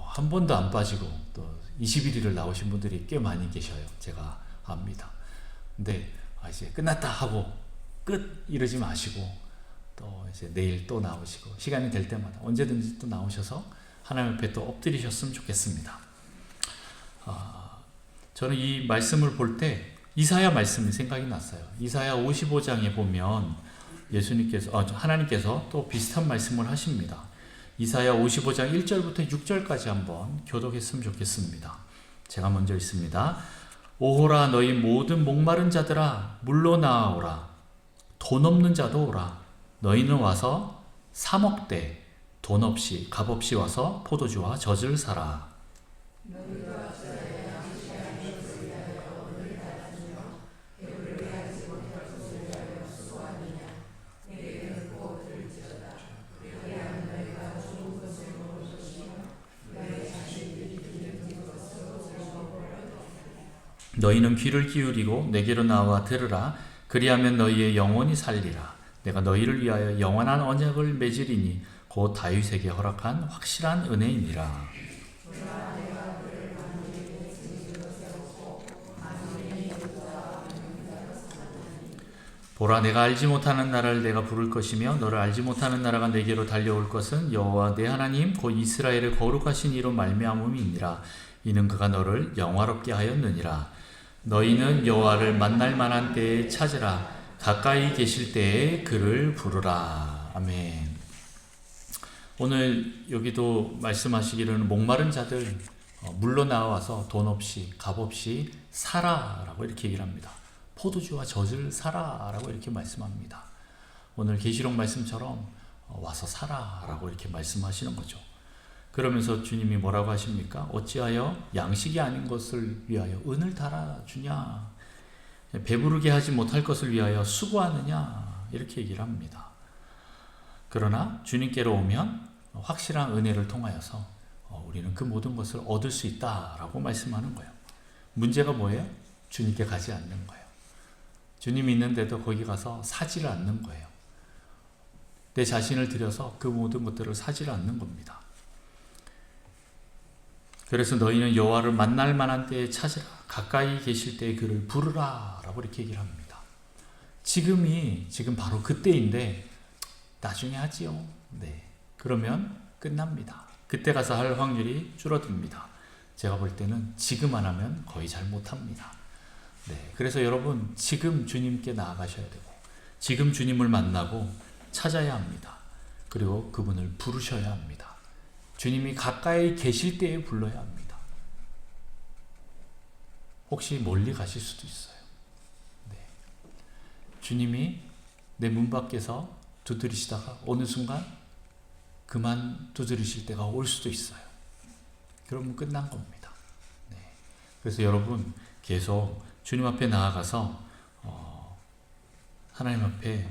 한 번도 안 빠지고 또 21일을 나오신 분들이 꽤 많이 계셔요. 제가 압니다. 근데 이제 끝났다 하고 끝 이러지 마시고 또 이제 내일 또 나오시고 시간이 될 때마다 언제든지 또 나오셔서 하나님 앞에 또 엎드리셨으면 좋겠습니다. 저는 이 말씀을 볼 때 이사야 말씀이 생각이 났어요. 이사야 55장에 보면 하나님께서 또 비슷한 말씀을 하십니다. 이사야 55장 1절부터 6절까지 한번 교독했으면 좋겠습니다. 제가 먼저 읽습니다. 오호라 너희 모든 목마른 자들아 물로 나아오라. 돈 없는 자도 오라. 너희는 와서 사 먹되 돈 없이 값 없이 와서 포도주와 젖을 사라. 너희는 귀를 기울이고 내게로 나와 들으라. 그리하면 너희의 영혼이 살리라. 내가 너희를 위하여 영원한 언약을 맺으리니 곧 다윗에게 허락한 확실한 은혜이니라. 보라 내가 알지 못하는 나라를 내가 부를 것이며 너를 알지 못하는 나라가 내게로 달려올 것은 여호와 내 하나님 곧 이스라엘의 거룩하신 이로 말미암음이니라. 이는 그가 너를 영화롭게 하였느니라. 너희는 여호와를 만날 만한 때에 찾으라. 가까이 계실 때에 그를 부르라. 아멘. 오늘 여기도 말씀하시기로는 목마른 자들 물로 나와서 돈 없이 값 없이 사라라고 이렇게 얘기를 합니다. 포도주와 젖을 사라라고 이렇게 말씀합니다. 오늘 계시록 말씀처럼 와서 사라라고 이렇게 말씀하시는 거죠. 그러면서 주님이 뭐라고 하십니까? 어찌하여 양식이 아닌 것을 위하여 은을 달아주냐? 배부르게 하지 못할 것을 위하여 수고하느냐? 이렇게 얘기를 합니다. 그러나 주님께로 오면 확실한 은혜를 통하여서 우리는 그 모든 것을 얻을 수 있다라고 말씀하는 거예요. 문제가 뭐예요? 주님께 가지 않는 거예요. 주님이 있는데도 거기 가서 사지를 않는 거예요. 내 자신을 들여서 그 모든 것들을 사지를 않는 겁니다. 그래서 너희는 여호와를 만날 만한 때에 찾으라. 가까이 계실 때에 그를 부르라 라고 이렇게 얘기를 합니다. 지금 바로 그때인데 나중에 하지요. 네. 그러면 끝납니다. 그때 가서 할 확률이 줄어듭니다. 제가 볼 때는 지금 안 하면 거의 잘 못합니다. 네. 그래서 여러분 지금 주님께 나아가셔야 되고 지금 주님을 만나고 찾아야 합니다. 그리고 그분을 부르셔야 합니다. 주님이 가까이 계실 때에 불러야 합니다. 혹시 멀리 가실 수도 있어요. 네. 주님이 내 문 밖에서 두드리시다가 어느 순간 그만 두드리실 때가 올 수도 있어요. 그러면 끝난 겁니다. 네. 그래서 여러분 계속 주님 앞에 나아가서 하나님 앞에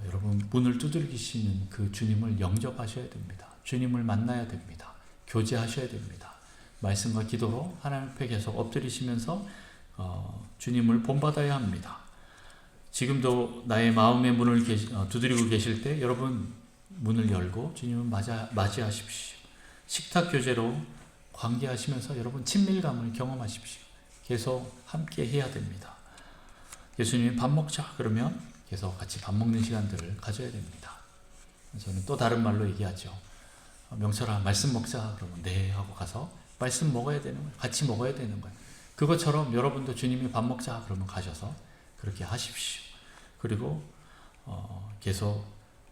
여러분 문을 두들기시는 그 주님을 영접하셔야 됩니다. 주님을 만나야 됩니다. 교제하셔야 됩니다. 말씀과 기도로 하나님 앞에 계속 엎드리시면서 주님을 본받아야 합니다. 지금도 나의 마음의 문을 두드리고 계실 때 여러분 문을 열고 주님을 맞이하십시오. 식탁 교제로 관계하시면서 여러분 친밀감을 경험하십시오. 계속 함께 해야 됩니다. 예수님이 밥 먹자 그러면 계속 같이 밥 먹는 시간들을 가져야 됩니다. 저는 또 다른 말로 얘기하죠. 명철아 말씀 먹자 그러면 네 하고 가서 말씀 먹어야 되는 거예요. 같이 먹어야 되는 거예요. 그것처럼 여러분도 주님이 밥 먹자 그러면 가셔서 그렇게 하십시오. 그리고 계속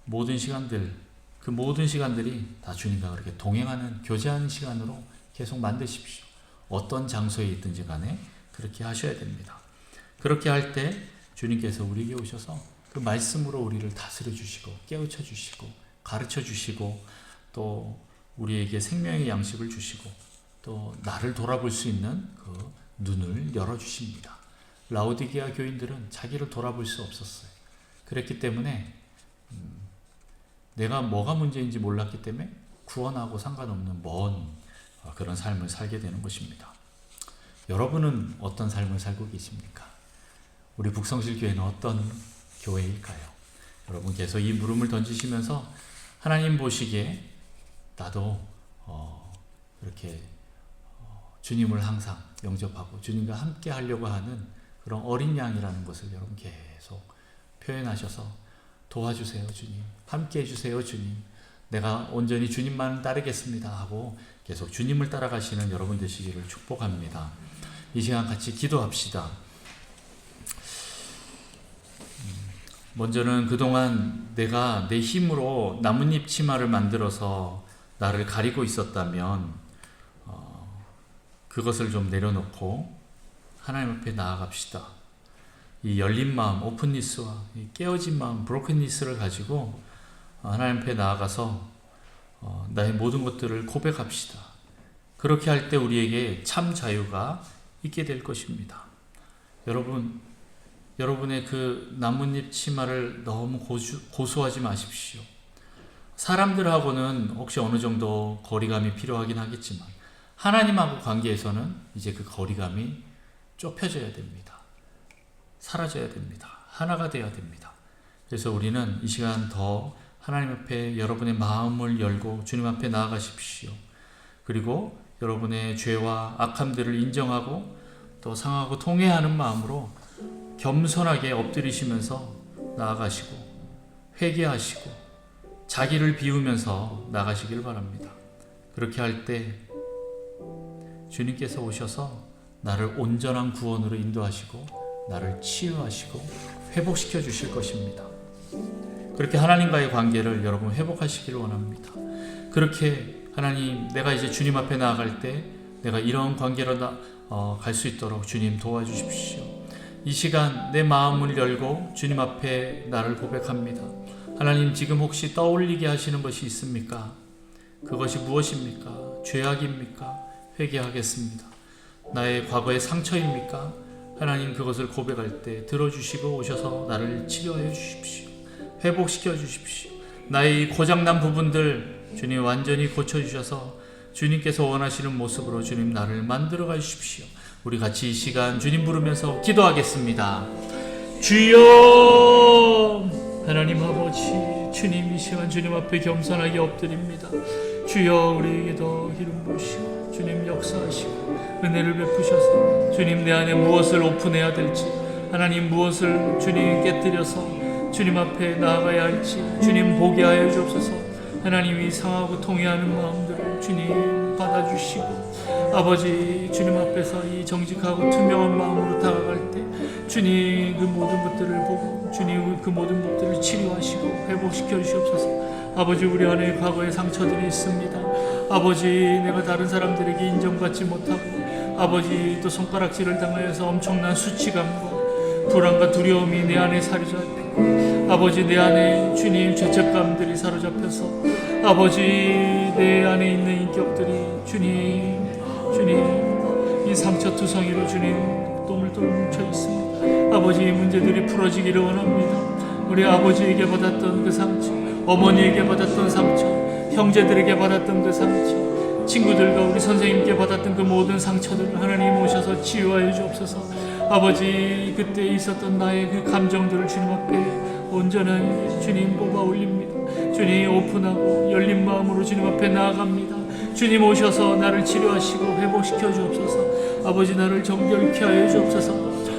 모든 시간들 그 모든 시간들이 다 주님과 그렇게 동행하는 교제하는 시간으로 계속 만드십시오. 어떤 장소에 있든지 간에 그렇게 하셔야 됩니다. 그렇게 할 때 주님께서 우리에게 오셔서 그 말씀으로 우리를 다스려 주시고 깨우쳐 주시고 가르쳐 주시고 또 우리에게 생명의 양식을 주시고 또 나를 돌아볼 수 있는 그 눈을 열어주십니다. 라오디게아 교인들은 자기를 돌아볼 수 없었어요. 그랬기 때문에 내가 뭐가 문제인지 몰랐기 때문에 구원하고 상관없는 먼 그런 삶을 살게 되는 것입니다. 여러분은 어떤 삶을 살고 계십니까? 우리 북성실 교회는 어떤 교회일까요? 여러분 계속 이 물음을 던지시면서 하나님 보시기에 나도 이렇게 주님을 항상 영접하고 주님과 함께 하려고 하는 그런 어린 양이라는 것을 여러분 계속 표현하셔서 도와주세요 주님, 함께 해주세요 주님, 내가 온전히 주님만 따르겠습니다 하고 계속 주님을 따라가시는 여러분 되시기를 축복합니다. 이 시간 같이 기도합시다. 먼저는 그동안 내가 내 힘으로 나뭇잎 치마를 만들어서 나를 가리고 있었다면 그것을 좀 내려놓고 하나님 앞에 나아갑시다. 이 열린 마음, 오픈니스와 이 깨어진 마음, 브로큰니스를 가지고 하나님 앞에 나아가서 나의 모든 것들을 고백합시다. 그렇게 할 때 우리에게 참 자유가 있게 될 것입니다. 여러분의 그 나뭇잎 치마를 너무 고수하지 마십시오. 사람들하고는 혹시 어느 정도 거리감이 필요하긴 하겠지만 하나님하고 관계에서는 이제 그 거리감이 좁혀져야 됩니다. 사라져야 됩니다. 하나가 되어야 됩니다. 그래서 우리는 이 시간 더 하나님 앞에 여러분의 마음을 열고 주님 앞에 나아가십시오. 그리고 여러분의 죄와 악함들을 인정하고 또 상하고 통회하는 마음으로 겸손하게 엎드리시면서 나아가시고 회개하시고 자기를 비우면서 나가시길 바랍니다. 그렇게 할 때 주님께서 오셔서 나를 온전한 구원으로 인도하시고 나를 치유하시고 회복시켜 주실 것입니다. 그렇게 하나님과의 관계를 여러분 회복하시기를 원합니다. 그렇게 하나님, 내가 이제 주님 앞에 나아갈 때 내가 이런 관계로 갈 수 있도록 주님 도와주십시오. 이 시간 내 마음을 열고 주님 앞에 나를 고백합니다. 하나님, 지금 혹시 떠올리게 하시는 것이 있습니까? 그것이 무엇입니까? 죄악입니까? 회개하겠습니다. 나의 과거의 상처입니까? 하나님, 그것을 고백할 때 들어주시고 오셔서 나를 치료하여 주십시오. 회복시켜 주십시오. 나의 고장난 부분들 주님 완전히 고쳐주셔서 주님께서 원하시는 모습으로 주님 나를 만들어 가주십시오. 우리 같이 이 시간 주님 부르면서 기도하겠습니다. 주여, 하나님 아버지, 주님 이 시간 주님 앞에 겸손하게 엎드립니다. 주여, 우리에게 더 기름 부으시고 주님 역사하시고 은혜를 베푸셔서 주님 내 안에 무엇을 오픈해야 될지, 하나님 무엇을 주님 깨뜨려서 주님 앞에 나아가야 할지 주님 보게 하여 주옵소서. 하나님이 상하고 통회하는 마음들을 주님 받아주시고 아버지, 주님 앞에서 이 정직하고 투명한 마음으로 다가갈 때 주님 그 모든 것들을 보고 주님 그 모든 것들을 치료하시고 회복시켜 주시옵소서. 아버지, 우리 안에 과거의 상처들이 있습니다. 아버지, 내가 다른 사람들에게 인정받지 못하고 아버지 또 손가락질을 당하여서 엄청난 수치감과 불안과 두려움이 내 안에 사로잡히고 아버지, 내 안에 주님 죄책감들이 사로잡혀서 아버지 내 안에 있는 인격들이 주님 이 상처투성이로 주님 또물또물 뭉쳐 있습니다. 아버지, 이 문제들이 풀어지기를 원합니다. 우리 아버지에게 받았던 그 상처, 어머니에게 받았던 상처, 형제들에게 받았던 그 상처, 친구들과 우리 선생님께 받았던 그 모든 상처들을 하나님 오셔서 치유하여 주옵소서. 아버지, 그때 있었던 나의 그 감정들을 주님 앞에 온전하게 주님 뽑아 올립니다. 주님 오픈하고 열린 마음으로 주님 앞에 나아갑니다. 주님 오셔서 나를 치료하시고 회복시켜 주옵소서. 아버지, 나를 정결케 하여 주옵소서.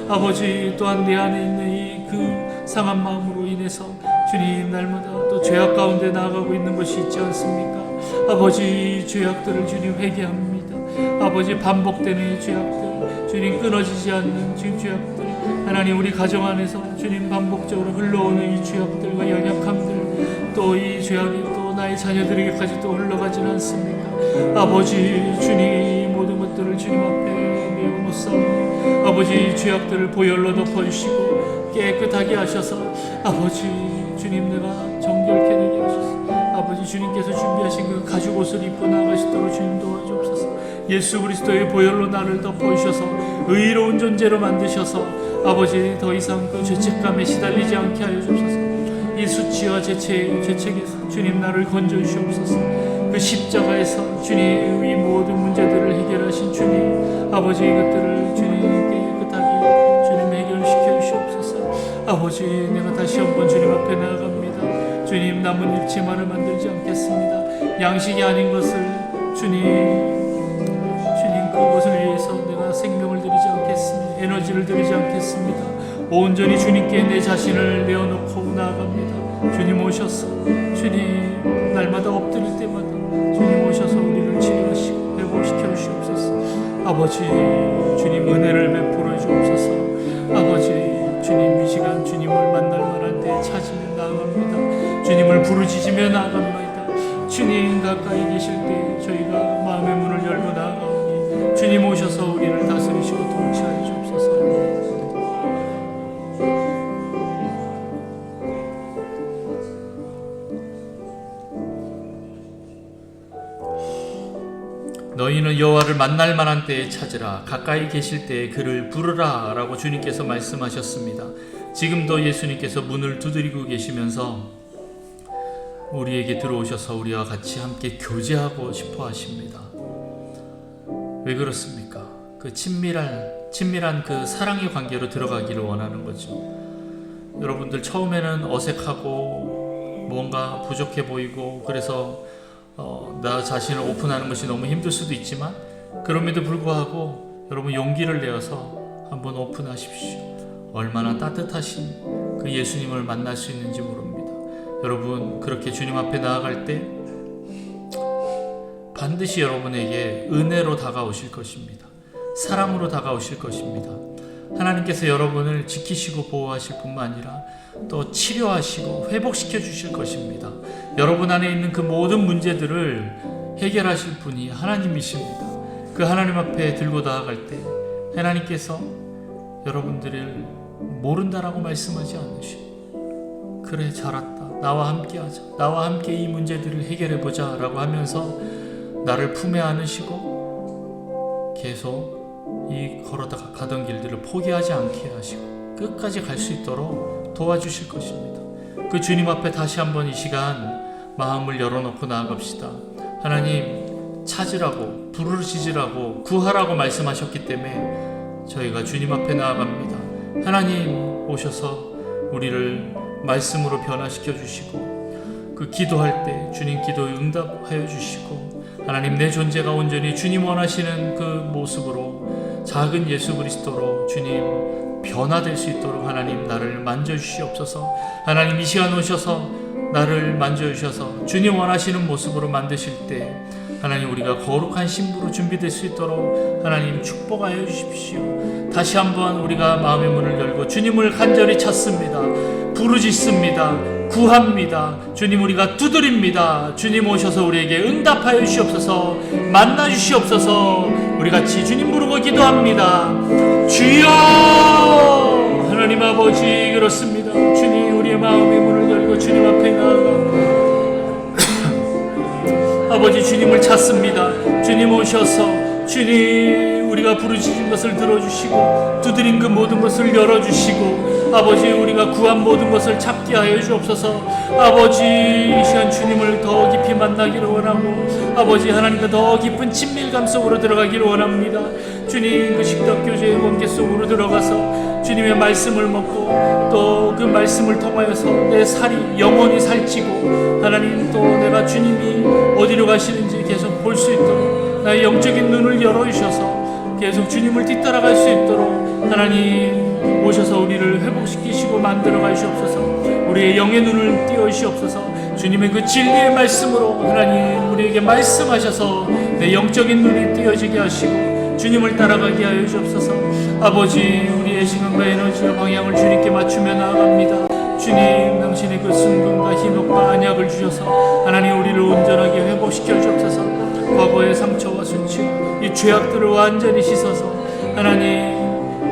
아버지, 또한 내 안에 있는 이 그 상한 마음으로 인해서 주님 날마다 또 죄악 가운데 나아가고 있는 것이 있지 않습니까? 아버지, 죄악들을 주님 회개합니다. 아버지, 반복되는 이 죄악들, 주님 끊어지지 않는 지금 죄악들, 하나님 우리 가정 안에서 주님 반복적으로 흘러오는 이 죄악들과 연약함들, 또 이 죄악이 또 나의 자녀들에게까지 또 흘러가지는 않습니까? 아버지, 주님 이 모든 것들을 주님 앞에 내어놓사오니 아버지, 죄악들을 보혈로 덮어주시고 깨끗하게 하셔서 아버지, 주님 내가 정결케 되게 하셔서 아버지, 주님께서 준비하신 그 가죽 옷을 입고 나가시도록 주님 도와주옵소서. 예수 그리스도의 보혈로 나를 덮어주셔서 의로운 존재로 만드셔서 아버지, 더 이상 그 죄책감에 시달리지 않게 하여 주옵소서. 이 수치와 죄책에서 주님 나를 건져주시옵소서. 그 십자가에서 주님 이 모든 문제들을 해결하신 주님, 아버지 이것들을 주님께 깨끗하게 주님 해결시켜 주시옵소서. 아버지, 내가 다시 한번 주님 앞에 나아갑니다. 주님, 남은 일치만을 만들지 않겠습니다. 양식이 아닌 것을 주님 그것을 위해서 내가 생명을 드리지 않겠습니다. 에너지를 드리지 않겠습니다. 온전히 주님께 내 자신을 내어놓고 나아갑니다. 주님 오셔서 주님 날마다 엎드릴 때마다 주님 오셔서 우리를 치료하시고 회복시켜 주시옵소서. 아버지, 주님 은혜를 베풀어 주옵소서. 아버지, 주님 이 시간 주님을 만날 만한 데 찾으며 나아갑니다. 주님을 부르짖으며 나아갑니다. 주님 가까이 계실 때 저희가 마음의 문을 열고 나아가오니 주님 오셔서 우리를 다스리시고 통치하여 주옵소서. 너희는 여호와를 만날 만한 때에 찾으라. 가까이 계실 때에 그를 부르라 라고 주님께서 말씀하셨습니다. 지금도 예수님께서 문을 두드리고 계시면서 우리에게 들어오셔서 우리와 같이 함께 교제하고 싶어 하십니다. 왜 그렇습니까? 그 친밀한 그 사랑의 관계로 들어가기를 원하는 거죠. 여러분들 처음에는 어색하고 뭔가 부족해 보이고 그래서 나 자신을 오픈하는 것이 너무 힘들 수도 있지만 그럼에도 불구하고 여러분 용기를 내어서 한번 오픈하십시오. 얼마나 따뜻하신 그 예수님을 만날 수 있는지 모릅니다. 여러분, 그렇게 주님 앞에 나아갈 때 반드시 여러분에게 은혜로 다가오실 것입니다. 사랑으로 다가오실 것입니다. 하나님께서 여러분을 지키시고 보호하실 뿐만 아니라 또 치료하시고 회복시켜 주실 것입니다. 여러분 안에 있는 그 모든 문제들을 해결하실 분이 하나님이십니다. 그 하나님 앞에 들고 나아갈 때 하나님께서 여러분들을 모른다라고 말씀하지 않으시고, 그래 잘했다, 나와 함께 하자, 나와 함께 이 문제들을 해결해 보자 라고 하면서 나를 품에 안으시고 계속 이 걸어다 가던 길들을 포기하지 않게 하시고 끝까지 갈 수 있도록 도와주실 것입니다. 그 주님 앞에 다시 한번 이 시간 마음을 열어놓고 나아갑시다. 하나님, 찾으라고, 부르짖으라고, 구하라고 말씀하셨기 때문에 저희가 주님 앞에 나아갑니다. 하나님 오셔서 우리를 말씀으로 변화시켜 주시고, 그 기도할 때 주님 기도에 응답하여 주시고, 하나님 내 존재가 온전히 주님 원하시는 그 모습으로 작은 예수 그리스도로 주님 변화될 수 있도록 하나님 나를 만져주시옵소서. 하나님 이 시간 오셔서 나를 만져주셔서 주님 원하시는 모습으로 만드실 때 하나님 우리가 거룩한 신부로 준비될 수 있도록 하나님 축복하여 주십시오. 다시 한번 우리가 마음의 문을 열고 주님을 간절히 찾습니다. 부르짖습니다. 구합니다. 주님 우리가 두드립니다. 주님 오셔서 우리에게 응답하여 주시옵소서. 만나 주시옵소서. 우리 같이 주님 부르고 기도합니다. 주여! 하나님 아버지, 그렇습니다. 주님 우리의 마음의 문을 열고 주님 앞에 나아가 아버지 주님을 찾습니다. 주님 오셔서 주님 우리가 부르짖은 것을 들어주시고 두드린 그 모든 것을 열어주시고 아버지 우리가 구한 모든 것을 찾게 하여 주옵소서. 아버지 이 시간 주님을 더 깊이 만나기를 원하고 아버지 하나님과 더 깊은 친밀감 속으로 들어가기를 원합니다. 주님 그 식덕교제의 원계 속으로 들어가서 주님의 말씀을 먹고 또 그 말씀을 통하여서 내 살이 영원히 살찌고 하나님 또 내가 주님이 어디로 가시는지 계속 볼 수 있도록 나의 영적인 눈을 열어주셔서 계속 주님을 뒤따라갈 수 있도록 하나님 오셔서 우리를 회복시키시고 만들어 가시옵소서. 우리의 영의 눈을 띄워주시옵소서. 주님의 그 진리의 말씀으로 하나님 우리에게 말씀하셔서 내 영적인 눈이 띄어지게 하시고 주님을 따라가게 하여 주옵소서. 아버지 우리의 시간과 에너지와 방향을 주님께 맞추며 나아갑니다. 주님 당신의 그 순금과 희노과 안약을 주셔서 하나님 우리를 온전하게 회복시켜 주옵소서. 과거의 상처와 수치와 이 죄악들을 완전히 씻어서 하나님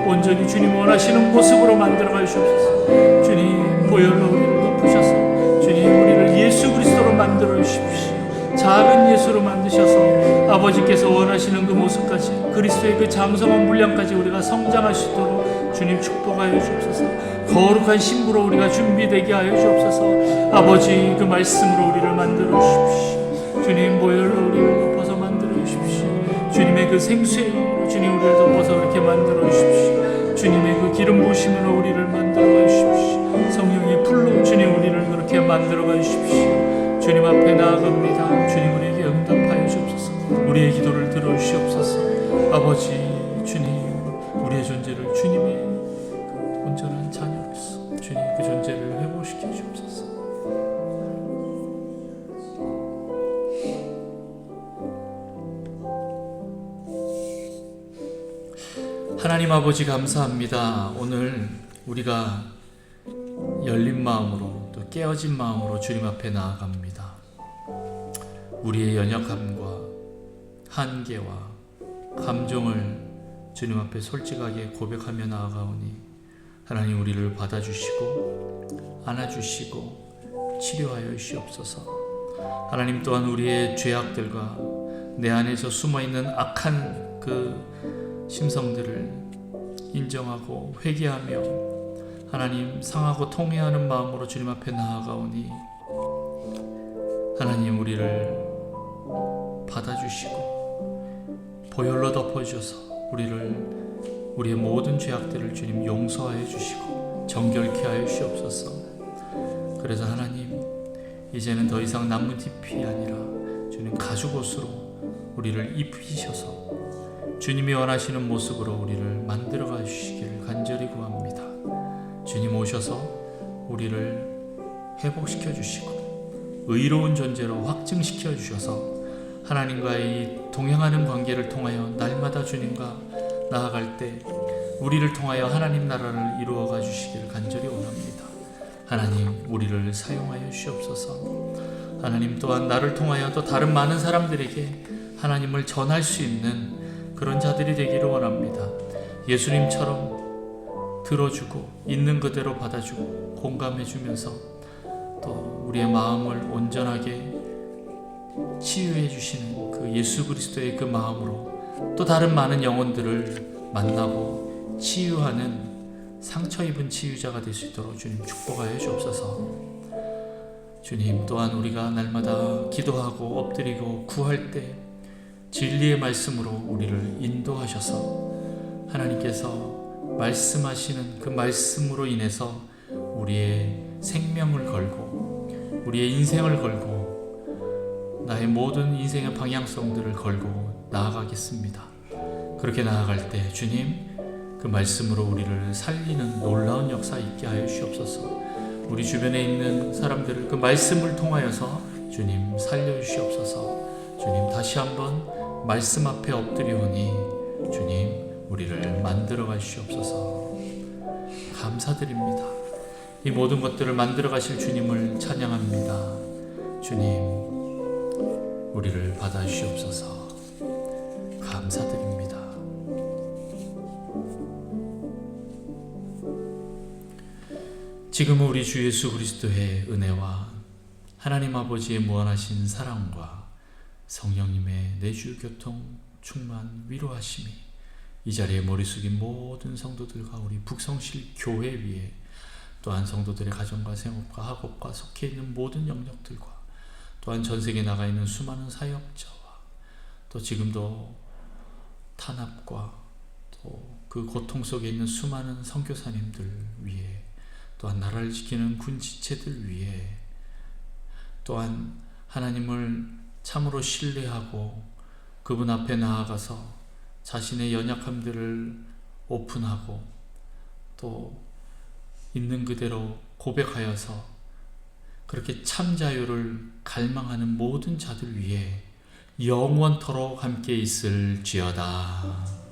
온전히 주님 원하시는 모습으로 만들어가 주옵소서. 주님 보혈로 우리를 덮으셔서 주님 우리를 예수 그리스도로 만들어 주십시오. 작은 예수로 만드셔서 아버지께서 원하시는 그 모습까지 그리스도의 그 장성한 분량까지 우리가 성장할 수 있도록 주님 축복하여 주옵소서. 거룩한 신부로 우리가 준비되게 하여 주옵소서. 아버지 그 말씀으로 우리를 만들어 주십시오. 주님 보혈로 우리를 덮어서 만들어 주십시오. 주님의 그 생수의 힘으로 주님 우리를 덮어서 그렇게 만들어 주십시오. 주님의 그 기름 부으심으로 우리를 만들어 주십시오. 성령의 불로 주님 우리를 그렇게 만들어 주십시오. 주님 앞에 나아갑니다. 주님 우리에게 응답하여 주옵소서. 우리의 기도를 들어주시옵소서. 아버지 주님 우리의 존재를 주님의 그 온전한 자녀로서 주님 그 존재를 회복시켜 주옵소서. 하나님 아버지 감사합니다. 오늘 우리가 열린 마음으로 또 깨어진 마음으로 주님 앞에 나아갑니다. 우리의 연약함과 한계와 감정을 주님 앞에 솔직하게 고백하며 나아가오니 하나님 우리를 받아주시고 안아주시고 치료하여 주시옵소서. 하나님 또한 우리의 죄악들과 내 안에서 숨어있는 악한 그 심성들을 인정하고 회개하며 하나님 상하고 통회하는 마음으로 주님 앞에 나아가오니 하나님 우리를 받아주시고 보혈로 덮어주셔서 우리의 모든 죄악들을 주님 용서하여 주시고 정결케 하여 주시옵소서. 그래서 하나님 이제는 더 이상 나뭇잎이 아니라 주님 가죽옷으로 우리를 입히셔서 주님이 원하시는 모습으로 우리를 만들어가 주시기를 간절히 구합니다. 주님 오셔서 우리를 회복시켜 주시고 의로운 존재로 확증시켜 주셔서 하나님과의 이 동행하는 관계를 통하여 날마다 주님과 나아갈 때 우리를 통하여 하나님 나라를 이루어가 주시기를 간절히 원합니다. 하나님, 우리를 사용하여 주시옵소서. 하나님 또한 나를 통하여 또 다른 많은 사람들에게 하나님을 전할 수 있는 그런 자들이 되기를 원합니다. 예수님처럼 들어주고 있는 그대로 받아주고 공감해주면서 또 우리의 마음을 온전하게 치유해 주시는 그 예수 그리스도의 그 마음으로 또 다른 많은 영혼들을 만나고 치유하는 상처 입은 치유자가 될 수 있도록 주님 축복하여 주옵소서. 주님, 또한 우리가 날마다 기도하고 엎드리고 구할 때 진리의 말씀으로 우리를 인도하셔서 하나님께서 말씀하시는 그 말씀으로 인해서 우리의 생명을 걸고 우리의 인생을 걸고 나의 모든 인생의 방향성들을 걸고 나아가겠습니다. 그렇게 나아갈 때 주님, 그 말씀으로 우리를 살리는 놀라운 역사 있게 하여 주시옵소서. 우리 주변에 있는 사람들을 그 말씀을 통하여서 주님 살려주시옵소서. 주님, 다시 한번 말씀 앞에 엎드리오니 주님, 우리를 만들어 가시옵소서. 감사드립니다. 이 모든 것들을 만들어 가실 주님을 찬양합니다. 주님, 우리를 받아주시옵소서. 감사드립니다. 지금은 우리 주 예수 그리스도의 은혜와 하나님 아버지의 무한하신 사랑과 성령님의 내주 교통 충만 위로하심이 이 자리에 머리 숙인 모든 성도들과 우리 북성실 교회 위에 또한 성도들의 가정과 생업과 학업과 속해 있는 모든 영역들과 또한 전세계에 나가 있는 수많은 사역자와 또 지금도 탄압과 또 그 고통 속에 있는 수많은 선교사님들 위에 또한 나라를 지키는 군 지체들 위에 또한 하나님을 참으로 신뢰하고 그분 앞에 나아가서 자신의 연약함들을 오픈하고 또 있는 그대로 고백하여서 그렇게 참 자유를 갈망하는 모든 자들 위에 영원토록 함께 있을지어다.